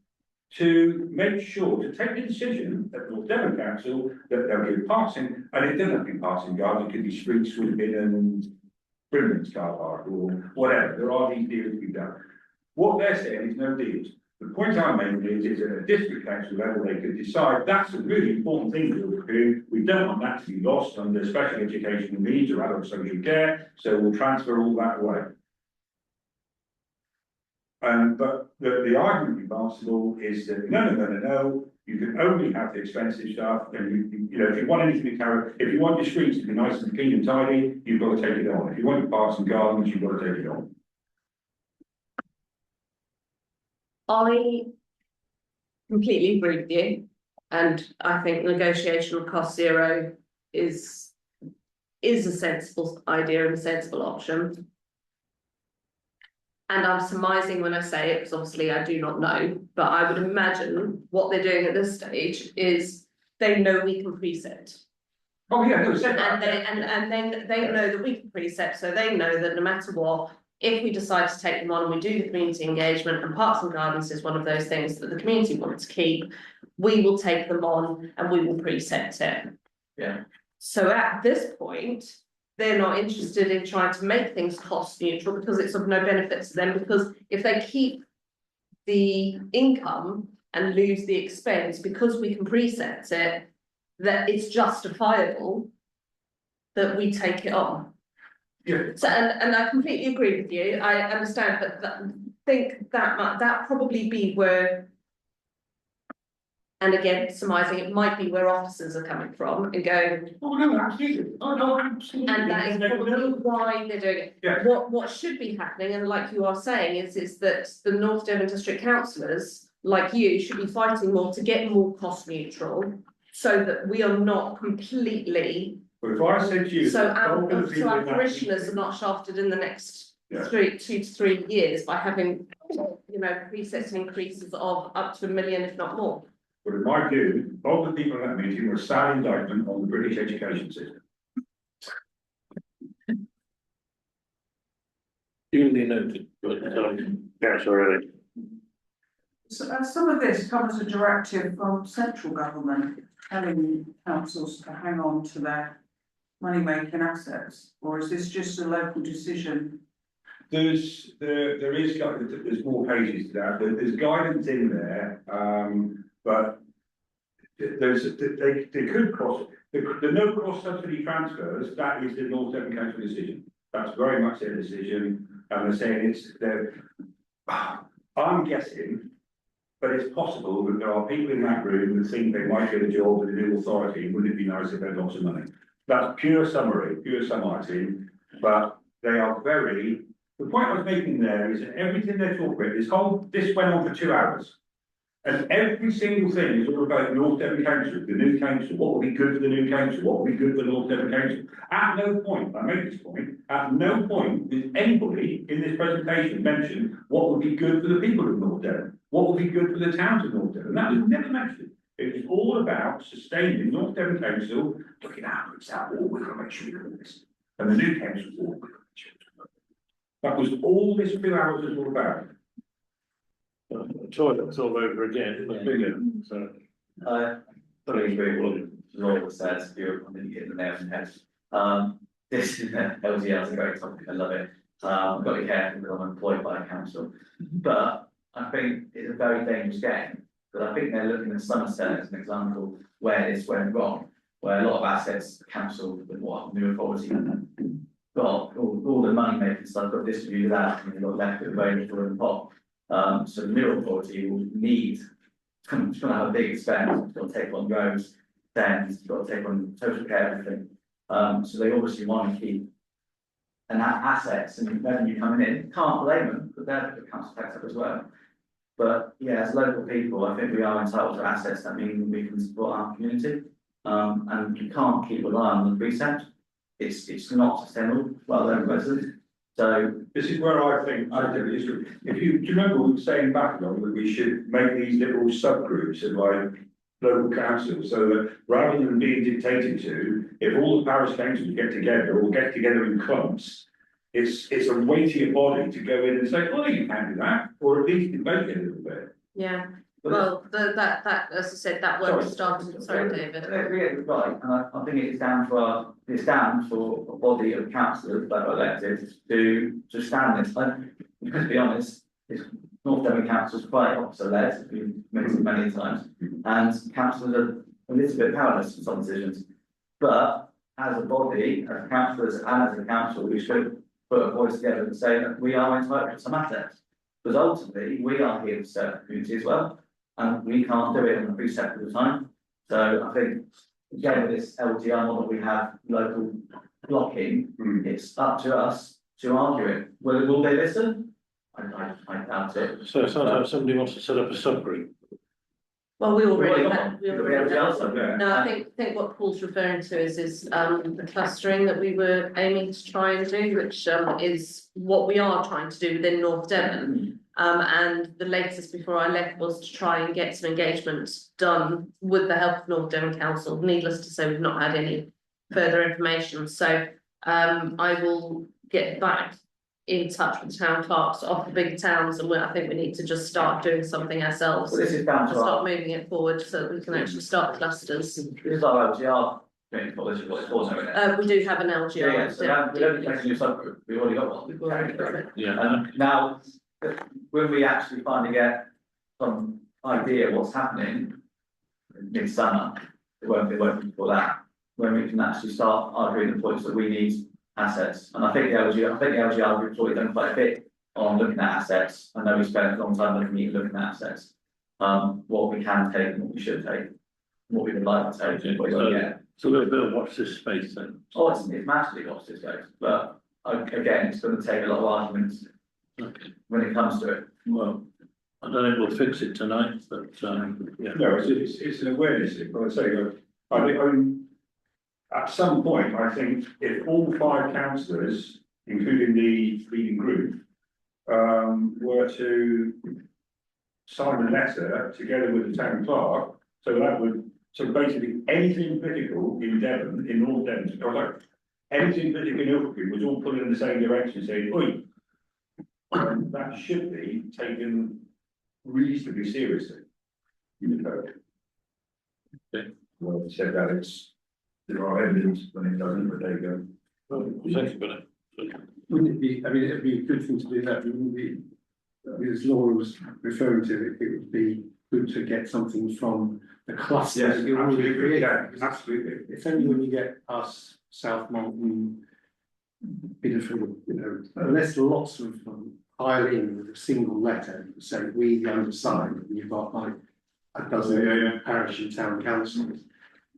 F: to make sure to take the decision at North Devon Council that they'll give parks in, and it doesn't have to be parks and gardens, it could be street sweeping and Brilliant car park or whatever. There are these deals to be done. What they're saying is no deals. The point I'm making is at a district council level, they could decide that's a really important thing to do. We don't want that to be lost under special educational needs or adult social care, so we'll transfer all that away. But the argument in Barnstaple is that no, you can only have the expensive stuff, and you know, if you want anything to carry, if you want your streets to be nice and clean and tidy, you've got to take it on. If you want your parks and gardens, you've got to take it on.
C: I completely agree with you, and I think negotiation of cost zero is a sensible idea and a sensible option. And I'm surmising when I say it, because obviously I do not know, but I would imagine what they're doing at this stage is they know we can preset.
F: Oh, yeah, no,
C: And then they know that we can preset, so they know that no matter what, if we decide to take them on and we do the community engagement, and Parks and Gardens is one of those things that the community wants to keep, we will take them on and we will preset it.
L: Yeah.
C: So at this point, they're not interested in trying to make things cost neutral because it's of no benefit to them, because if they keep the income and lose the expense because we can preset it, that it's justifiable that we take it on.
F: Yeah.
C: So, and I completely agree with you, I understand, but think that probably be where, and again, surmising, it might be where officers are coming from and going.
F: Oh, no, absolutely. Oh, no, absolutely.
C: And that is probably why they're doing it.
F: Yeah.
C: What should be happening, and like you are saying, is that the North Devon district councillors, like you, should be fighting more to get more cost neutral, so that we are not completely.
F: But if I said to you.
C: So
F: that
C: our parishioners are not shafted in the next
F: Yeah.
C: 2 to 3 years by having, you know, preset increases of up to $1 million, if not more.
F: But in my view, all the people in that meeting were a sad indictment on the British education system.
A: Duly noted, but that's already.
J: So, some of this comes as a directive from central government telling councils to hang on to their money-making assets, or is this just a local decision?
F: There's more pages to that, there's guidance in there, but they could cross, the no cross subsidy transfers, that is the North Devon Council decision. That's very much their decision, and they're saying I'm guessing, but it's possible that there are people in that room that think they might get a job with a new authority, wouldn't it be nice if they had lots of money? That's pure summary, pure summarising, but they are very, the point I was making there is that everything they're talking about, this went on for 2 hours. And every single thing is all about North Devon Council, the new council, what will be good for the new council, what will be good for North Devon Council. At no point, I make this point, at no point did anybody in this presentation mention what would be good for the people of North Devon, what would be good for the towns of North Devon. That was never mentioned. It was all about sustaining North Devon Council, looking after itself, oh, we're going to make sure we do this. And the new council, oh, we're going to make sure we do that. That was all this 2 hours was all about.
A: Toilets all over again, but bigger, so.
G: I fully agree with what Laura says, you're, I think you hit the nail on the head. This LGL is a great topic, I love it. I've got to be careful because I'm employed by a council. But I think it's a very dangerous game, because I think they're looking at Somerset as an example where this went wrong, where a lot of assets, the council, with what new authority got, all the money making stuff got distributed out, and they got left with very little in the pot. So the new authority will need, it's going to have a big expense, it's got to take on roads, then it's got to take on social care, everything. So they obviously want to keep and assets and revenue coming in, can't blame them, but they're the council tax up as well. But yeah, as local people, I think we are entitled to assets that mean we can support our community. And you can't keep relying on the precept. It's not sustainable, well, they're residents. So
F: this is where I think, do you remember we were saying back on that we should make these little subgroups of like local councils, so that rather than being dictated to, if all the parish councils get together or get together in clubs, it's a weightier body to go in and say, oh, you can do that, or at least debate it a little bit.
C: Yeah, well, that, as I said, that work started, sorry, David.
G: Yeah, right, and I think it's down for a body of councillors that are elected to stand this. And to be honest, it's North Devon Council is quite officer led, we've mentioned many times, and councillors are a little bit powerless in some decisions. But as a body, as councillors and as a council, we should put a voice together and say that we are entitled to some assets. Because ultimately, we are here to serve the community as well, and we can't do it in a precept of the time. So I think, again, with this LTI model, we have local blocking, it's up to us to argue it. Will they listen? I doubt it.
A: So sometimes somebody wants to set up a subgroup.
C: Well, we already
G: Well,
C: have, we
G: we
C: already
G: have
C: have.
G: the
C: No, I think what Paul's referring to is the clustering that we were aiming to try and do, which is what we are trying to do within North Devon. And the latest before I left was to try and get some engagement done with the help of North Devon Council. Needless to say, we've not had any further information, so I will get back in touch with town clerks of the big towns, and I think we need to just start doing something ourselves.
G: Well, this is down
C: To
G: to
C: start moving it forward so that we can actually start clusters.
G: This is our LGR, this is what it's for, isn't it?
C: We do have an
G: Yeah,
C: LGR.
G: so we don't make a new subgroup, we've already got one.
C: We've already got it.
A: Yeah.
G: Now, when we actually finally get some idea what's happening midsummer, it won't be before that, when we can actually start arguing the points that we need assets. And I think the LGR group's already done quite a bit on looking at assets. I know we spent a long time looking at assets. What we can take and what we should take, what we would like to take, and what we don't get.
A: It's a little bit of watch this space then.
G: Oh, it's massively watch this space, but again, it's going to take a lot of arguments when it comes to it.
A: Well, I don't think we'll fix it tonight, but yeah.
F: No, it's an awareness thing, but I say, at some point, I think if all 5 councillors, including the leading group, were to sign a letter together with the town clerk, so basically anything political in Devon, in North Devon, anything political in Ilfracombe was all pulling in the same direction, saying, oi, that should be taken reasonably seriously in the code.
A: Okay.
F: Well, you said that there are evidence when it doesn't, but there you go.
A: Well, thank you for that.
H: Wouldn't it be, I mean, it'd be a good thing to do that, wouldn't it be, as Laura was referring to, it would be good to get something from the cluster.
F: Yes,
H: that you're already
F: absolutely,
H: creating.
F: yeah, absolutely.
H: It's only when you get us, South Molton, Bideford, you know, unless lots of pile in with a single letter, say we the undersigned, and you've got like a dozen
F: Yeah.
H: parish and town councils,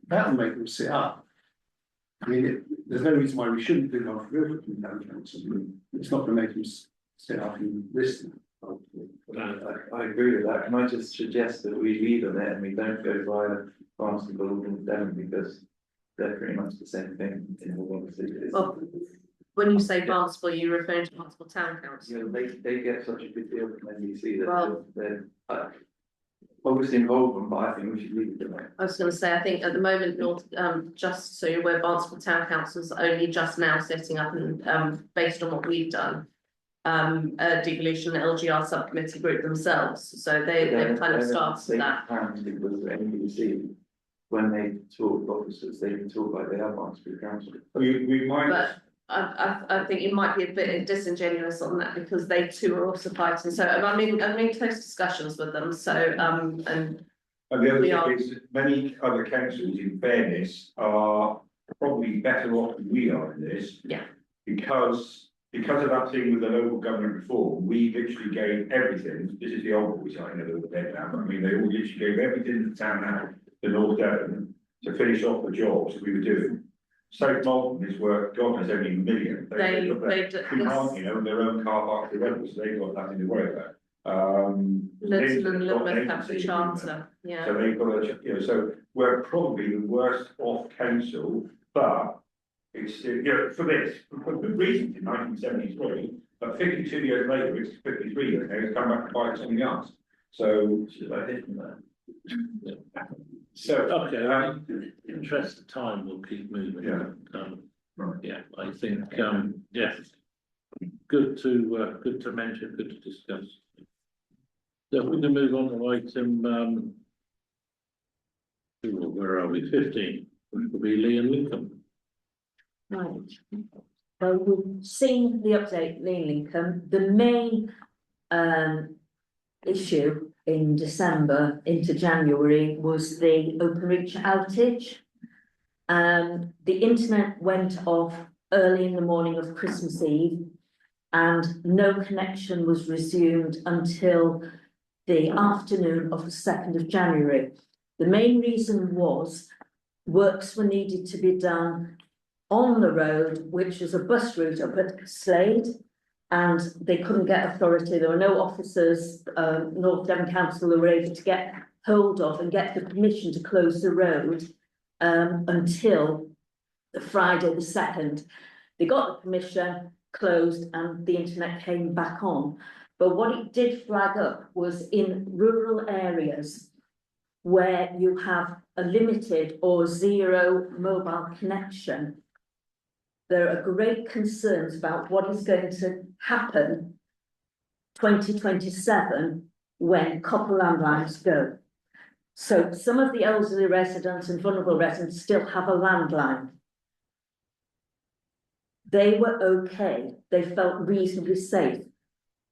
H: that'll make them sit up. I mean, there's no reason why we shouldn't do controversial from town council. It's not gonna make them sit up and listen.
G: I agree with that. Can I just suggest that we leave on it and we don't go via Barnstaple and Devon because they're pretty much the same thing in all honesty.
C: Well, when you say Barnstaple, you're referring to Barnstaple Town Council.
G: You know, they get such a good deal from NBC that
C: Well-
G: they're obviously involved them, but I think we should leave it there.
C: I was going to say, I think at the moment, North, just so you're aware, Barnstaple Town Council's only just now setting up and, based on what we've done, a devolution LGR subcommittee group themselves, so they've kind of started that.
G: It was NBC, when they talk officers, they can talk like they have Barnstaple Council.
F: We might.
C: But I think it might be a bit disingenuous on that because they too are also fighting, so I'm in close discussions with them, so, and
F: And the
C: We
F: other
C: are-
F: thing is, that many other councils, in fairness, are probably better off than we are in this.
C: Yeah.
F: Because of that thing with the local government reform, we literally gave everything, this is the old boys, I know they're all dead now, but I mean, they all literally gave everything to the town now, to North Devon, to finish off the jobs that we were doing. South Molton is worth, God knows, only a million.
C: they,
F: They've got their-
C: yes,
F: you know, their own car park for rentals, so they've got nothing to worry about.
C: Littleton and
F: they've got
C: Lilworth
F: an
C: have the
F: agency,
C: charter, yeah.
F: so they've got a, you know, so we're probably the worst off council, but it's, you know, for this, for good reasons in 1973, but 52 years later, it's 53 years now, it's come back to bite something else. So,
G: Should I hit them there?
F: so,
A: Okay, interest of time, we'll keep moving.
F: Yeah. Right.
A: Yeah, I think, yeah, good to mention, good to discuss. So we're gonna move on to item, where are we, 15, which will be Lee and Lincoln.
M: Right. So we've seen the update, Lee Lincoln. The main issue in December into January was the Openreach outage. The internet went off early in the morning of Christmas Eve and no connection was resumed until the afternoon of the 2nd of January. The main reason was works were needed to be done on the road, which was a bus route up at Slade, and they couldn't get authority. There were no officers, North Devon Council who were able to get hold of and get the permission to close the road until the Friday the 2nd. They got the permission, closed, and the internet came back on. But what it did flag up was in rural areas where you have a limited or zero mobile connection, there are great concerns about what is going to happen 2027 when copper landlines go. So some of the elderly residents and vulnerable residents still have a landline. They were okay, they felt reasonably safe,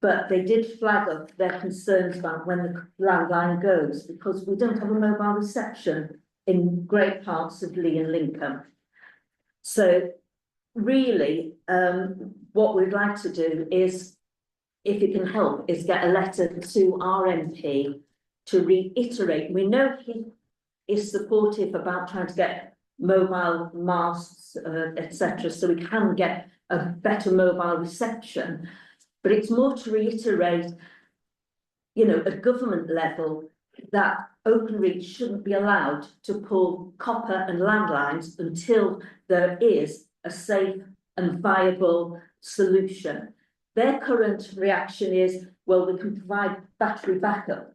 M: but they did flag up their concerns about when the landline goes, because we don't have a mobile reception in great parts of Lee and Lincoln. So really, what we'd like to do is, if it can help, is get a letter to our MP to reiterate. We know he is supportive about trying to get mobile masts, etc., so we can get a better mobile reception. But it's more to reiterate, you know, at government level, that Openreach shouldn't be allowed to pull copper and landlines until there is a safe and viable solution. Their current reaction is, well, we can provide battery backup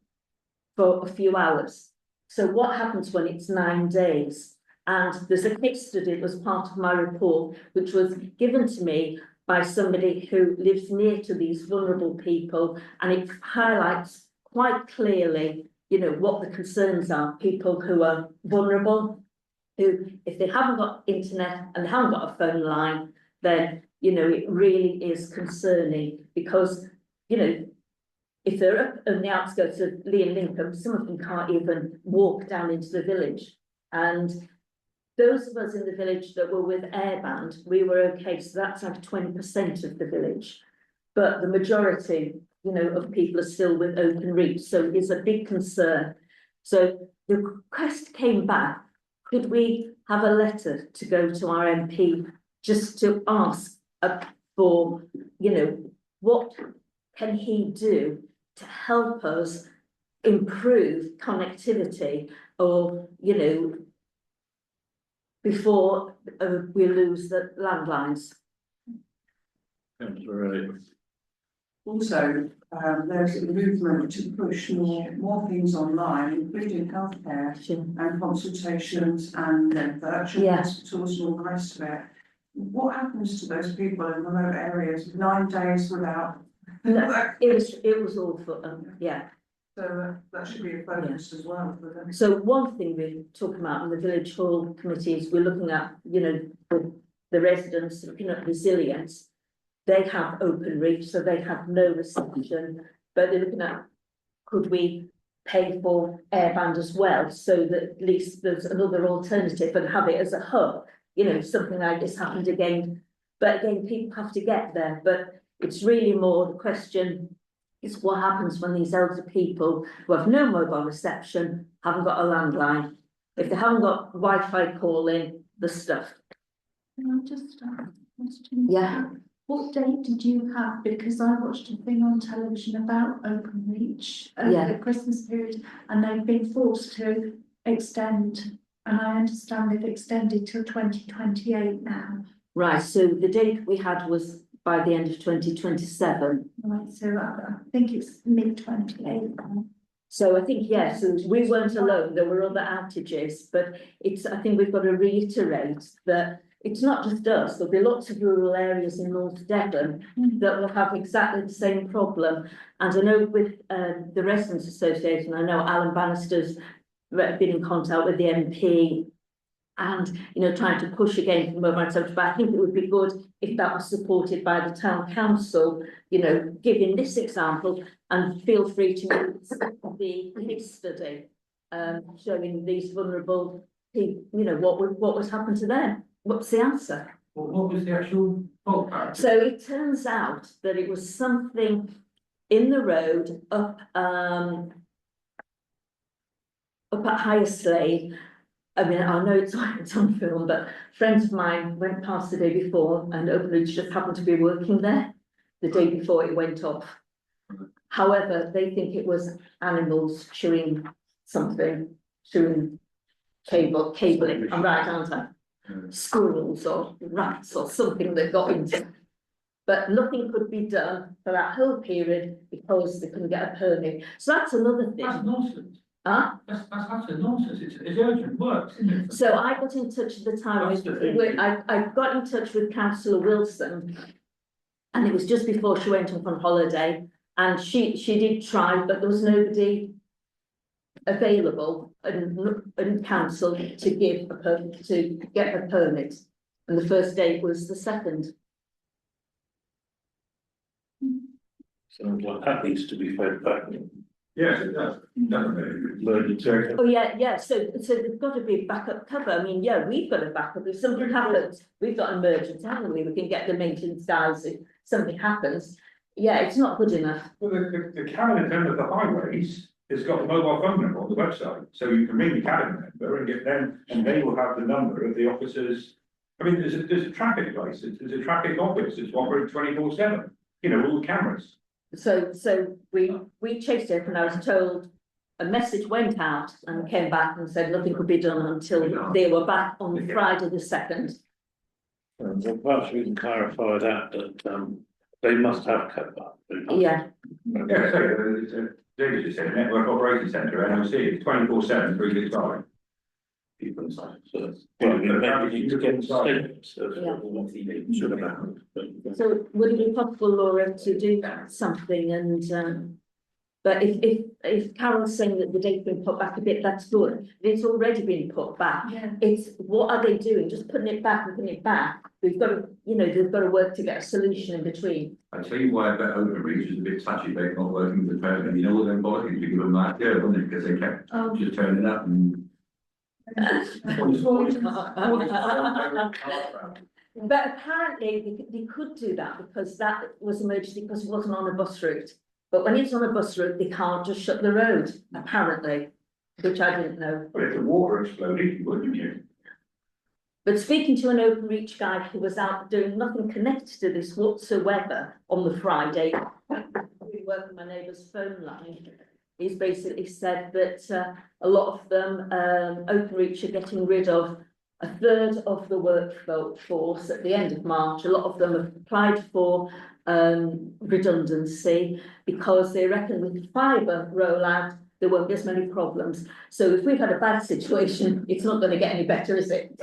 M: for a few hours. So what happens when it's 9 days? And there's a case study that was part of my report, which was given to me by somebody who lives near to these vulnerable people, and it highlights quite clearly, you know, what the concerns are. People who are vulnerable, who, if they haven't got internet and they haven't got a phone line, then, you know, it really is concerning because, you know, if they're up on the outskirts of Lee and Lincoln, some of them can't even walk down into the village. And those of us in the village that were with Airband, we were okay, so that's like 20% of the village. But the majority, you know, of people are still with Open Reach, so it's a big concern. So the request came back, could we have a letter to go to our MP just to ask for, you know, what can he do to help us improve connectivity, or, you know, before we lose the landlines.
A: Right.
J: Also, there's a movement to push more things online, including healthcare and consultations and virtual hospitals and all the rest of it. What happens to those people in remote areas, 9 days without?
M: No, it was awful, yeah.
J: So that should be a focus as well for them.
M: So one thing we're talking about in the village hall committees, we're looking at, you know, the residents looking at resilience. They have Open Reach, so they have no reception, but they're looking at, could we pay for Airband as well, so that at least there's another alternative and have it as a hub, you know, something like this happened again. But again, people have to get there, but it's really more the question is what happens when these elder people who have no mobile reception, haven't got a landline, if they haven't got Wi-Fi calling, the stuff.
I: Can I just ask a question?
M: Yeah.
I: What date did you have? Because I watched a thing on television about Open Reach over the Christmas period, and they've been forced to extend, and I understand they've extended till 2028 now.
M: Right, so the date we had was by the end of 2027.
I: Right, so I think it's mid-28 now.
M: So I think, yes, so we weren't alone, there were other outages, but it's, I think we've got to reiterate that it's not just us, there'll be lots of rural areas in North Devon that will have exactly the same problem. And I know with the Residents Association, I know Alan Bannister's been in contact with the MP and, you know, trying to push again for mobile reception, but I think it would be good if that was supported by the town council, you know, giving this example, and feel free to use the case study showing these vulnerable people, you know, what was happened to them. What's the answer?
E: Well, what was the actual fault pattern?
M: So it turns out that it was something in the road up at Higher Slade. I mean, I know it's on film, but friends of mine went past the day before and Open Reach just happened to be working there the day before it went off. However, they think it was animals chewing something, chewing cabling. I'm right, aren't I? Squirrels or rats or something that got into. But nothing could be done for that whole period because they couldn't get a permit. So that's another thing.
E: That's nonsense.
M: Huh?
E: That's absolute nonsense. It's urgent work, isn't it?
M: So I got in touch at the time, I got in touch with Councillor Wilson, and it was just before she went off on holiday, and she did try, but there was nobody available in council to give a permit, to get a permit, and the first date was the 2nd.
A: Sounds like that needs to be fed back.
F: Yes, it does, definitely.
M: Oh, yeah, so there's got to be backup cover. I mean, yeah, we've got a backup. If something happens, we've got an emergency, haven't we? We can get the maintenance guys if something happens. Yeah, it's not good enough.
F: Well, the cabin attendant of the highways has got the mobile phone number on the website, so you can ring the cabin member and get them, and they will have the number of the officers. I mean, there's a traffic place, there's a traffic office, it's operating 24/7, you know, all the cameras.
M: So we chased it, and I was told a message went out and came back and said nothing could be done until they were back on Friday the 2nd.
A: Well, perhaps we can clarify that they must have cover.
M: Yeah.
F: Yeah, so, David just said, Network Operating Centre, NOC, it's 24/7, 365.
A: People inside, so. Well, maybe you need to get statements of what should have happened.
M: So would it be possible, Laura, to do something and But if Carol's saying that the date's been put back a bit, that's good. It's already been put back.
I: Yeah.
M: It's, what are they doing? Just putting it back and putting it back. We've got to, you know, they've got to work to get a solution in between.
F: I tell you why I bet Overreach is a bit touchy, they're not working with the president, you know, all them bodies, we give them that, yeah, wasn't it, because they kept
I: Oh.
F: just turning up and.
M: But apparently they could do that because that was emergency because it wasn't on a bus route. But when it's on a bus route, they can't just shut the road, apparently, which I didn't know.
F: But if the water exploded, you wouldn't you?
M: But speaking to an Open Reach guy who was out doing nothing connected to this whatsoever on the Friday, we work on my neighbour's phone line. He's basically said that a lot of them, Open Reach are getting rid of a third of the workforce at the end of March. A lot of them have applied for redundancy because they reckon with the fibre rollout, there won't be as many problems. So if we've had a bad situation, it's not going to get any better, is it?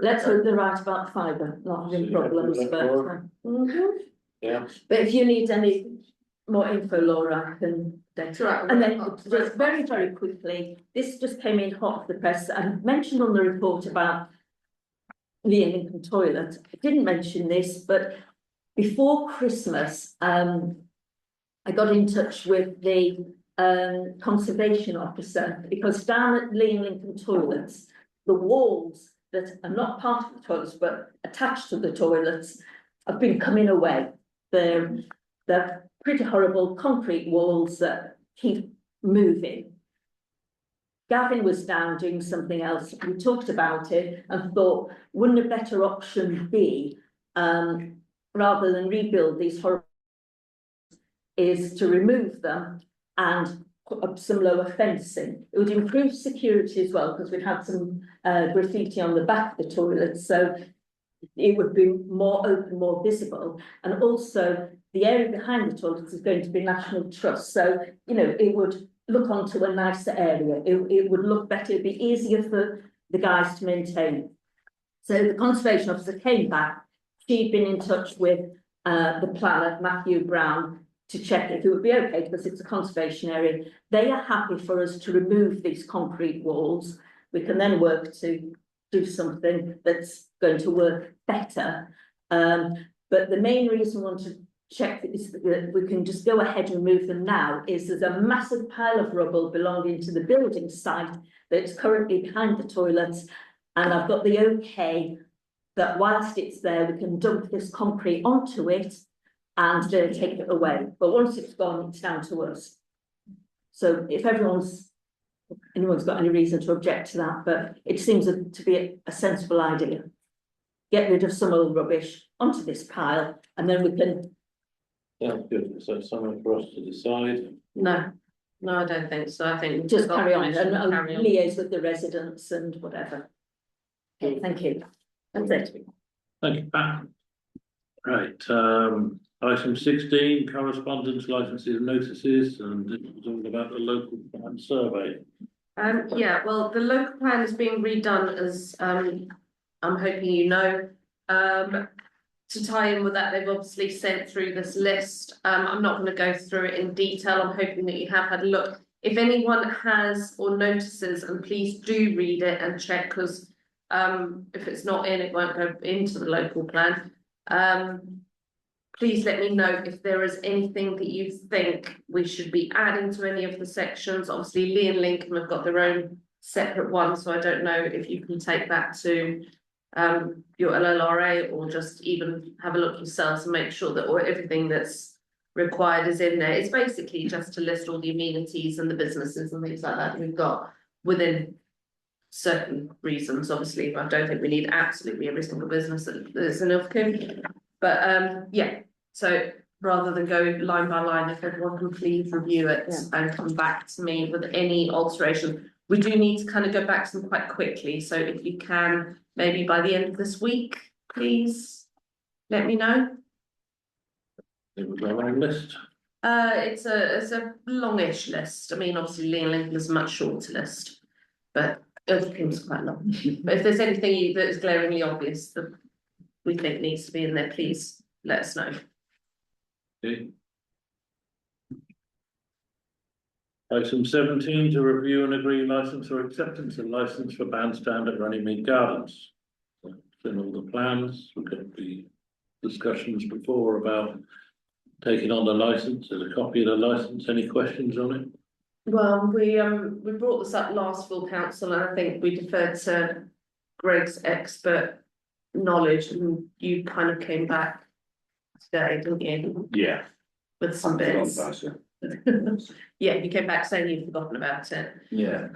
M: Let's hope they're right about fibre, not having problems, but.
A: Yeah.
M: But if you need any more info, Laura, I can. And then just very, very quickly, this just came in hot off the press. I mentioned on the report about the Lincoln toilet. I didn't mention this, but before Christmas, I got in touch with the conservation officer because down at Lee and Lincoln toilets, the walls that are not part of the toilets but attached to the toilets have been coming away. They're pretty horrible concrete walls that keep moving. Gavin was down doing something else. We talked about it and thought, wouldn't a better option be, rather than rebuild these horrible, is to remove them and put up some lower fencing. It would improve security as well because we've had some graffiti on the back of the toilets, so it would be more open, more visible, and also the area behind the toilets is going to be National Trust, so you know it would look onto a nicer area. It would look better. It'd be easier for the guys to maintain. So the conservation officer came back. She'd been in touch with the planner Matthew Brown to check if it would be okay because it's a conservation area. They are happy for us to remove these concrete walls. We can then work to do something that's going to work better. But the main reason we want to check is that we can just go ahead and remove them now is there's a massive pile of rubble belonging to the building site that's currently behind the toilets. And I've got the okay that whilst it's there, we can dump this concrete onto it and take it away. But once it's gone, it's down to us. So if anyone's got any reason to object to that, but it seems to be a sensible idea. Get rid of some old rubbish onto this pile and then we can.
A: Sounds good. So something for us to decide.
C: No, I don't think so. I think.
M: Just carry on and
C: Carry on.
M: liaise with the residents and whatever. Okay, thank you. That's it.
A: Thank you, Pat. Right, item 16, correspondence, licenses and notices, and this was all about the local plan survey.
C: Yeah, well, the local plan is being redone as, I'm hoping you know. To tie in with that, they've obviously sent through this list. I'm not going to go through it in detail. I'm hoping that you have had a look. If anyone has or notices, and please do read it and check, because if it's not in, it won't go into the local plan. Please let me know if there is anything that you think we should be adding to any of the sections. Obviously, Lee and Lincoln have got their own separate one, so I don't know if you can take that to your LLRA or just even have a look yourselves and make sure that everything that's required is in there. It's basically just to list all the amenities and the businesses and things like that we've got within certain reasons. Obviously, I don't think we need absolutely every single business that is in Ilfracombe. But yeah, so rather than go line by line, if everyone can please review it and come back to me with any alteration. We do need to kind of go back to them quite quickly, so if you can, maybe by the end of this week, please let me know.
A: It was a long list.
C: It's a longish list. I mean, obviously Lee and Lincoln is a much shorter list, but Ilfracombe's quite long. But if there's anything that is glaringly obvious that we think needs to be in there, please let us know.
A: Okay. Item 17, to review and agree licence or acceptance of licence for bandstand at Runnymede Gardens. In all the plans, we've got the discussions before about taking on the licence. There's a copy of the licence. Any questions on it?
C: Well, we brought this up last full council and I think we deferred to Greg's expert knowledge and you kind of came back today, didn't you?
F: Yeah.
C: With some bits. Yeah, you came back saying you'd forgotten about it.
N: Yeah.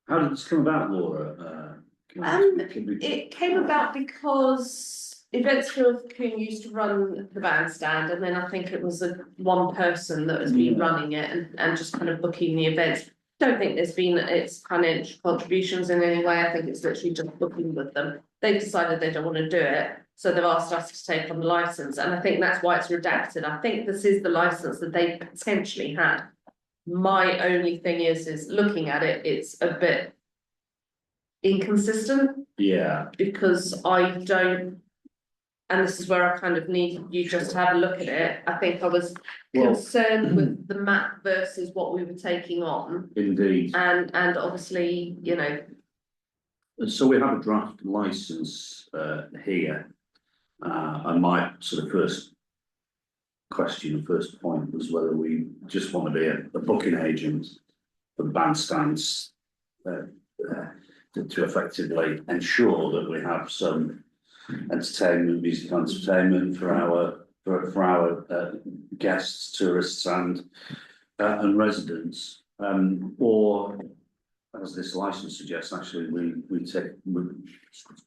N: How did this come about, Laura?
C: It came about because Events Field Coombe used to run the bandstand and then I think it was one person that has been running it and just kind of booking the events. Don't think there's been its financial contributions in any way. I think it's literally just booking with them. They've decided they don't want to do it, so they've asked us to take on the licence, and I think that's why it's redacted. I think this is the licence that they potentially had. My only thing is looking at it, it's a bit inconsistent.
N: Yeah.
C: Because I don't, and this is where I kind of need you just to have a look at it. I think I was concerned with the map versus what we were taking on.
N: Indeed.
C: And obviously, you know.
N: So we have a draft licence here. And my sort of first point was whether we just want to be a booking agent for the bandstands to effectively ensure that we have some entertainment, music entertainment for our guests, tourists, and residents, or as this license suggests, actually we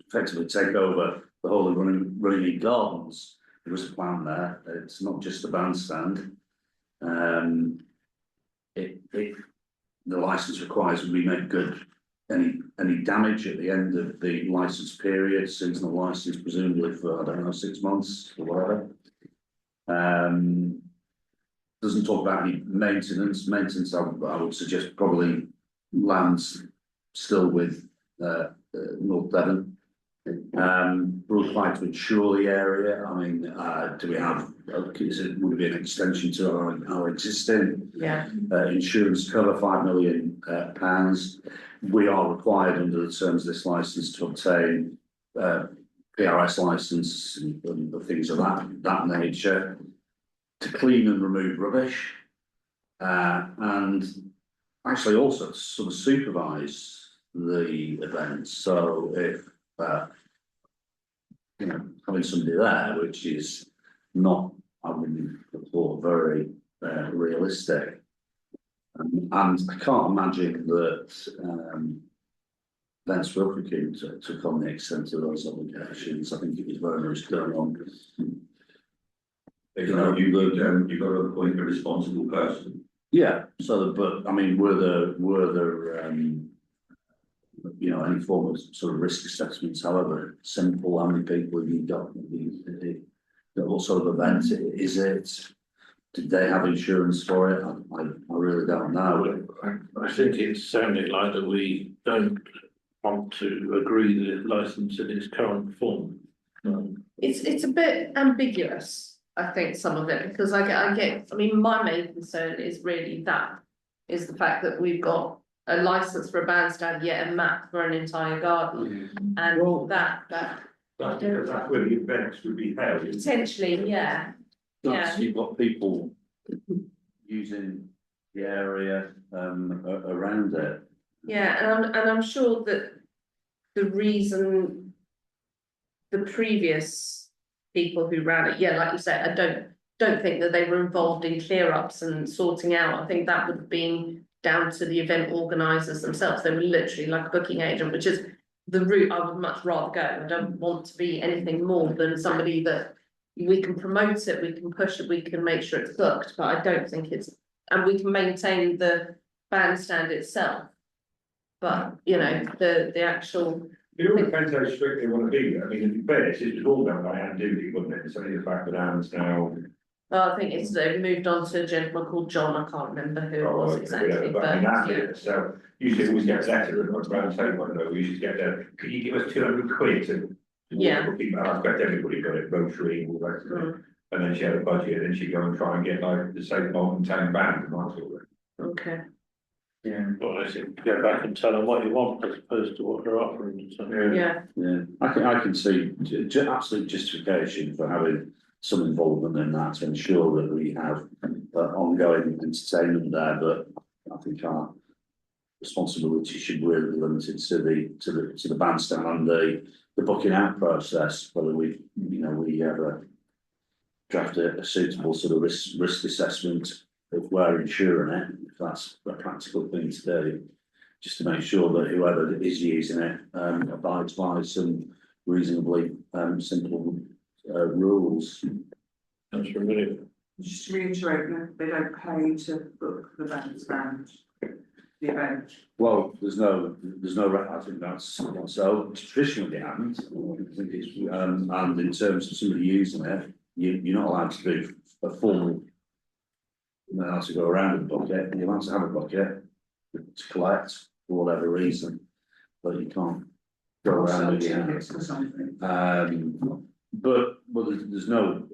N: effectively take over the whole of Runnymede Gardens. There was a plan there. It's not just the bandstand. The license requires we make good any damage at the end of the license period, seasonal license presumably for, I don't know, 6 months or whatever. Doesn't talk about any maintenance. Maintenance, I would suggest probably lands still with North Devon. We're required to insure the area. I mean, do we have, would it be an extension to our existing insurance cover, £5 million? We are required under the terms of this licence to obtain PRS licence and things of that nature, to clean and remove rubbish, and actually also to sort of supervise the events. So if having somebody there, which is not, I wouldn't have thought, very realistic. And I can't imagine that Vents Wilkie took on the extent of those obligations. I think it was very much going on.
F: You've got to appoint a responsible person.
N: Yeah, but I mean, were there any form of sort of risk assessments, however simple, how many people have you got? What sort of event is it? Did they have insurance for it? I really don't know.
A: I think it's sounding like that we don't want to agree the licence in its current form.
C: It's a bit ambiguous, I think, some of it, because I mean, my main concern is really the fact that we've got a licence for a bandstand, yet a map for an entire garden, and that's
F: where the events would be held.
C: Potentially, yeah.
N: You've got people using the area around it.
C: Yeah, and I'm sure that the reason the previous people who ran it, like you said, I don't think that they were involved in clear ups and sorting out. I think that would have been down to the event organisers themselves. They were literally like a booking agent, which is the route I would much rather go. I don't want to be anything more than somebody that we can promote it, we can push it, we can make sure it's booked, but I don't think and we can maintain the bandstand itself. But, the actual.
F: It all depends how strict they want to be. I mean, in fairness, it was all done by Anne Dooley, wasn't it? It's only the fact that Anne's now.
C: I think they've moved on to a gentleman called John. I can't remember who it was exactly.
F: So you should always get a letter and not around saying, you should get could you give us 200 quid to I expect everybody got it, grocery, all that. And then she had a budget, and she'd go and try and get like the Safe Molten Town band and that sort of thing.
C: Okay.
G: Yeah.
A: Well, I think go back and tell them what you want as opposed to what they're offering. So.
C: Yeah,
N: Yeah, I can see absolute justification for having some involvement in that to ensure that we have ongoing entertainment there, but I think our responsibility should really be limited to the bandstand and the booking out process, whether we have a draft a suitable sort of risk assessment if we're insuring it, if that's a practical thing to do, just to make sure that whoever is using it abides by some reasonably simple rules.
A: That's really.
J: Just to reiterate, they don't pay to book the bandstand, the event.
N: Well, there's no, I think that's so traditionally it happens. I think it's, and in terms of somebody using it, you're not allowed to do a full. You're not allowed to go around with a bucket, you're allowed to have a bucket to collect for whatever reason, but you can't go around again.
J: Tickets or something.
N: But there's no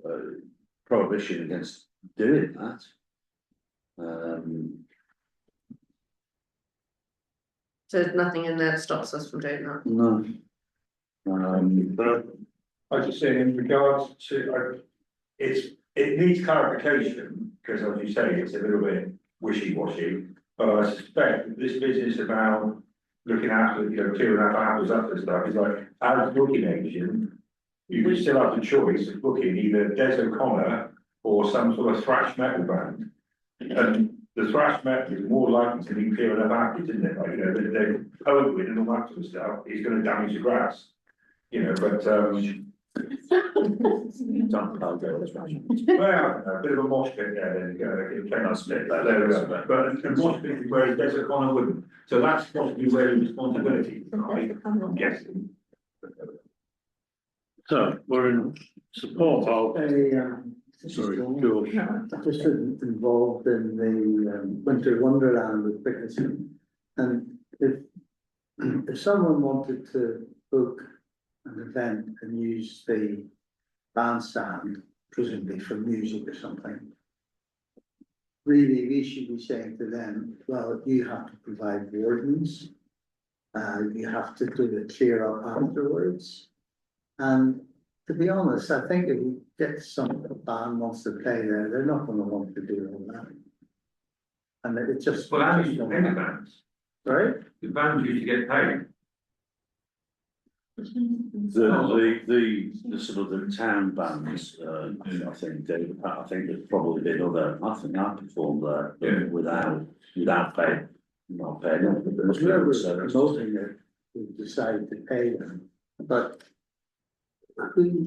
N: prohibition against doing that.
C: so there's nothing in there that stops us from doing that.
N: No.
F: But I was just saying in regards to, it needs clarification, because as you say, it's a little bit wishy-washy. But I suspect that this business about looking after, 2.5 hours up and stuff is like, as a booking agent, you can still have the choice of booking either Des O'Connor or some sort of thrash metal band. And the thrash metal is more likely to be 2.5 hours, isn't it? Like, the poet with and all that sort of stuff is going to damage the grass. But
N: Don't go as much.
F: well, a bit of a mosh pit there, then it came out split that there, but a mosh pit is where Des O'Connor wouldn't. So that's possibly where the responsibility, right? I'm guessing.
A: So we're in support of. Sorry, George.
O: Just involved in the Winter Wonderland with Dickinson. And if someone wanted to book an event and use the bandstand, presumably for music or something, really we should be saying to them, well, you have to provide wardens, you have to do the clear up afterwards. And to be honest, I think if you get some band wants to play there, they're not going to want to do all that. And it just.
F: Well, that's the bands.
O: Right?
F: The bands usually get paid.
N: The sort of the town bands, I think there's probably been other, I think I performed there, but without pay, not paying.
O: Whoever promoting it would decide to pay them, but can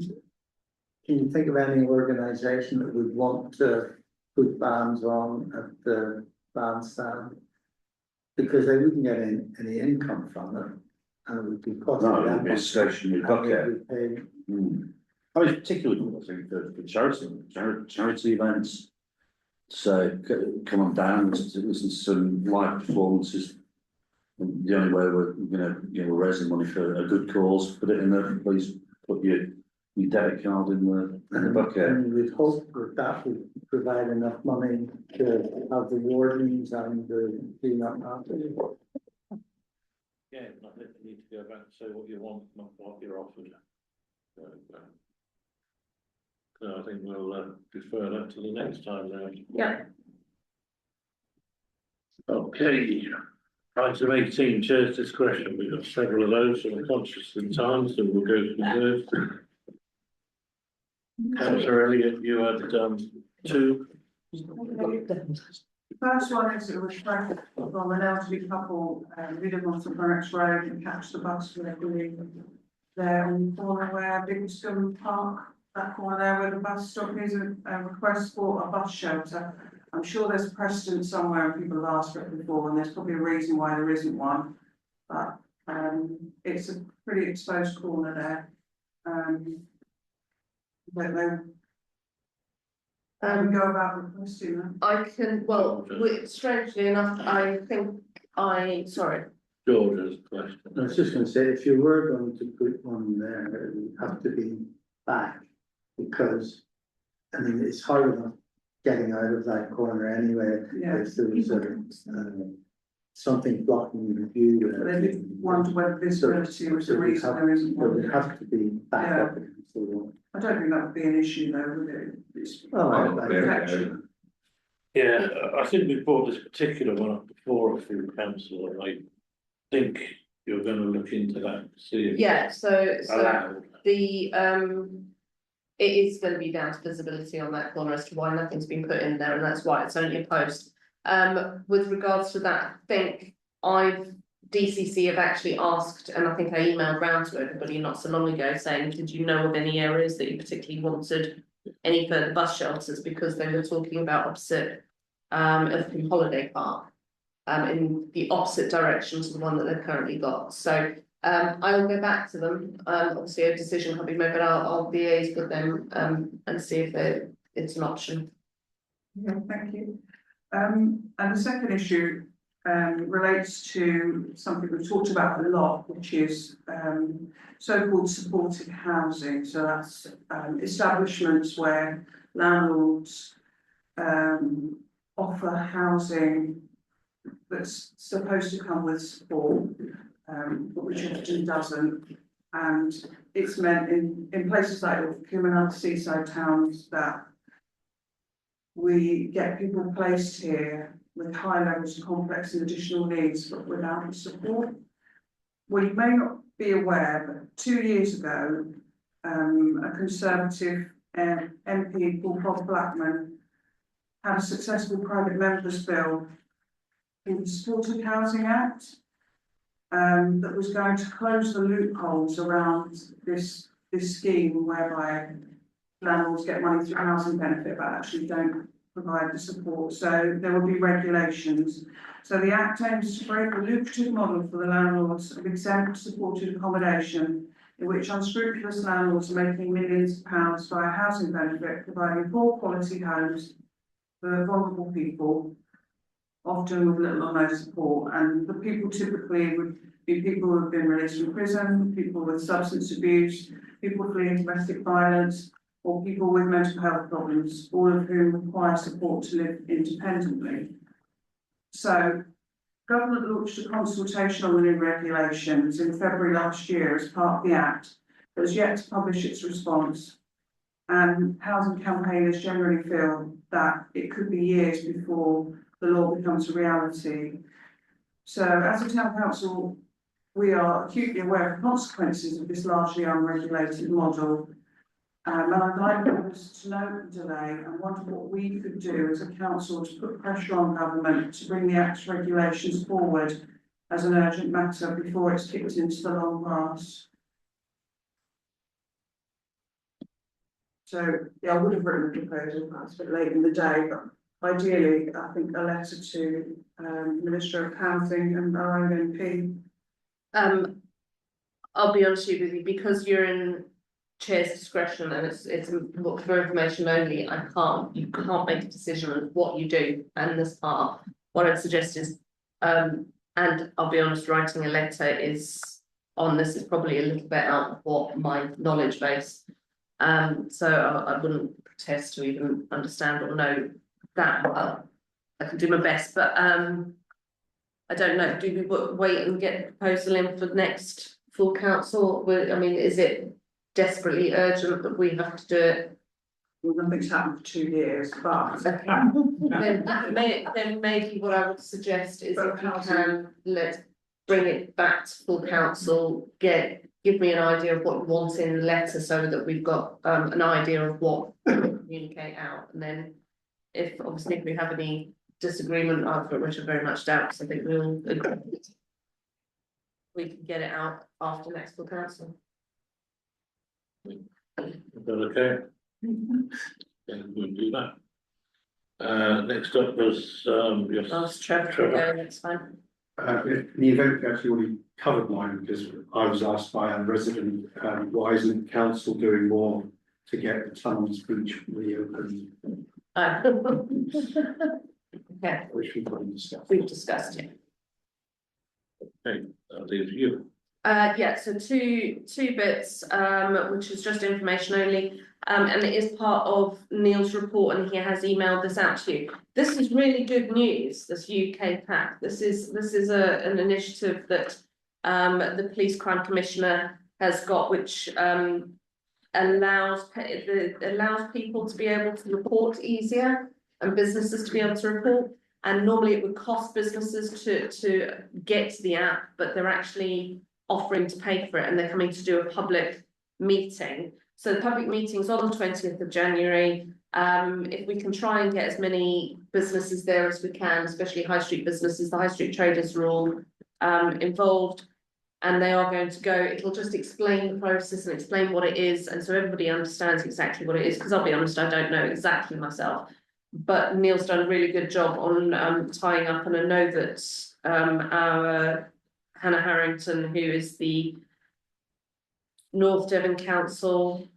O: you think of any organisation that would want to put bands on at the bandstand? Because they wouldn't get any income from it. And it would be costly.
N: No, it would be a stationary bucket.
O: I
N: mean, particularly, I think, for charity events. So come on down, listen to some live performances. And the only way we're we're raising money for a good cause, put it in there, please put your debit card in the bucket.
O: And we'd hope that would provide enough money to have the wardens and the clean-up after.
A: Yeah, I think you need to go back and say what you want, not what you're offered. So I think we'll defer that to the next time now.
C: Yeah.
A: Okay, item 18, chair's discretion. We've got several of those, so I'm conscious of the time, so we'll go through those. Councillor Elliott, you had two.
J: The first one is a request from an elderly couple, living on St Lawrence Road and catch the bus regularly. There on the corner where Bigglescombe Park, that corner there where the bus stop is, a request for a bus shelter. I'm sure there's precedent somewhere and people have asked for it before, and there's probably a reason why there isn't one. But it's a pretty exposed corner there. I don't know. Go about requesting them.
C: I can, well, strangely enough, I think sorry.
A: George's question.
O: I was just going to say, if you were going to put one there, it would have to be back, because I mean, it's hard enough getting out of that corner anyway.
J: Yeah.
O: If there was something blocking the view.
J: But then you wonder whether visibility was the reason there isn't
O: There
J: one.
O: would have to be backup.
J: I don't think that would be an issue though, would it? It's
O: Oh,
A: Yeah, I think we brought this particular one up before through council, and I think you're gonna look into that, see if.
C: Yeah, so
A: Allowed.
C: the it is gonna be down to visibility on that corner as to why nothing's been put in there, and that's why it's only a post. With regards to that, I think DCC have actually asked, and I think I emailed round to everybody not so long ago saying, did you know of any areas that you particularly wanted any further bus shelters, because they were talking about opposite Ilfracombe Holiday Park, in the opposite direction to the one that they've currently got. So I will go back to them. Obviously a decision will be made, but I'll liaise with them and see if it's an option.
J: Yeah, thank you. And the second issue relates to something we've talked about a lot, which is so-called supported housing. So that's establishments where landlords offer housing that's supposed to come with support, but which often doesn't. And it's meant in places like Ilfracombe and other seaside towns that we get people placed here with high levels of complex and additional needs, but without the support. Well, you may not be aware, but 2 years ago, a Conservative MP, Paul Blackman, had a successful private members bill in the Supported Housing Act that was going to close the loopholes around this scheme whereby landlords get money through housing benefit but actually don't provide the support. So there will be regulations. So the Act aims to break a lucrative model for the landlords of exempt supported accommodation in which unscrupulous landlords are making millions of pounds via housing benefit, providing poor quality homes for vulnerable people, often with little or no support. And the people typically would be people who have been released from prison, people with substance abuse, people fleeing domestic violence, or people with mental health problems, all of whom require support to live independently. So, government launched a consultation on the new regulations in February last year as part of the Act, but has yet to publish its response. And housing campaigners generally feel that it could be years before the law becomes a reality. So, as a town council, we are acutely aware of the consequences of this largely unregulated model. And I'd like us to note today and wonder what we could do as a council to put pressure on government to bring the Act's regulations forward as an urgent matter before it's kicked into the long grass. So, yeah, I would have written a proposal, perhaps a bit late in the day, but ideally, I think a letter to Minister of Housing and our own MP.
C: I'll be honest with you, because you're in chair's discretion and it's for information only, you can't make a decision on what you do. And this part, what I'd suggest is, and I'll be honest, writing a letter is probably a little bit out of what my knowledge base. So I wouldn't protest to even understand or know that well. I can do my best, but I don't know, do we wait and get the proposal in for next full council? I mean, is it desperately urgent that we have to do it?
J: Well, nothing's happened for 2 years, but
C: then maybe what I would suggest is if you can bring it back to full council, give me an idea of what you want in the letter so that we've got an idea of what to communicate out. And then if we have any disagreement after, which I very much doubt, because I think we'll agree, we can get it out after next full council.
A: Is that okay? Then we'll do that. Next up was yes.
C: Trevor. That's fine.
H: In the event we actually already covered mine, because I was asked by a resident, why isn't the council doing more to get the Tunnels Beach reopened?
C: Okay.
H: Which we've already discussed.
C: We've discussed it.
A: Okay, I'll leave you.
C: Yeah, so two bits, which is just information only. And it is part of Neil's report and he has emailed this out to you. This is really good news, this UK pack. This is an initiative that the Police Crime Commissioner has got, which allows people to be able to report easier and businesses to be able to report. And normally it would cost businesses to get to the app, but they're actually offering to pay for it and they're coming to do a public meeting. So the public meeting's on the 20th of January. If we can try and get as many businesses there as we can, especially high street businesses, the high street traders are all involved. And they are going to go, it'll just explain the process and explain what it is. And so everybody understands exactly what it is, because I'll be honest, I don't know exactly myself. But Neil's done a really good job on tying up, and I know that our Hannah Harrington, who is the North Devon Council,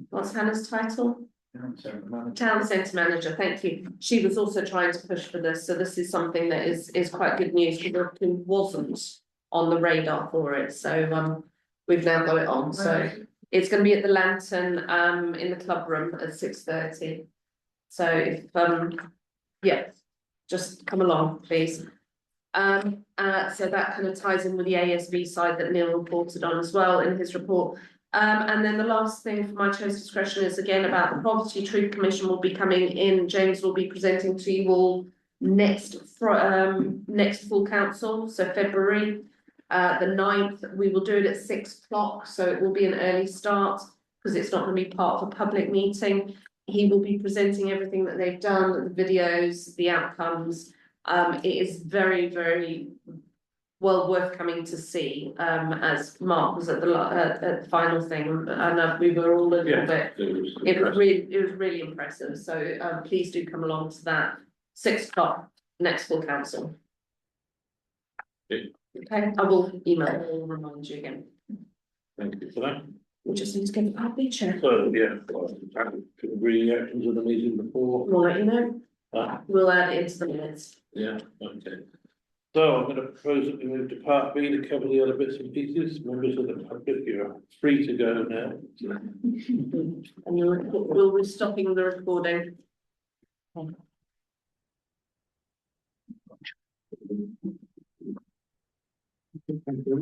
C: what's Hannah's title? Town Centre Manager, thank you. She was also trying to push for this, so this is something that is quite good news for who wasn't on the radar for it. So we've now got it on. So it's going to be at the Lantern in the club room at 6:30. So if yeah, just come along, please. So that kind of ties in with the ASB side that Neil reported on as well in his report. And then the last thing for my choice discretion is again about the Poverty Truth Commission will be coming in. James will be presenting to you all next full council, so February the 9th. We will do it at 6 o'clock, so it will be an early start because it's not going to be part of a public meeting. He will be presenting everything that they've done, the videos, the outcomes. It is very, very well worth coming to see, as Mark was at the final thing, and we were all a little bit. It was really impressive. So please do come along to that 6 o'clock next full council.
A: Okay.
C: Okay, I will email or remind you again.
A: Thank you for that.
C: We just need to get the public chair.
A: So, yeah, reading the actions of the meeting before.
C: We'll let you know. We'll add it into the minutes.
A: Yeah, okay. So I'm going to propose that we move to part B to cover the other bits and pieces. Members of the public, you're free to go now.
C: And we'll be stopping the recording.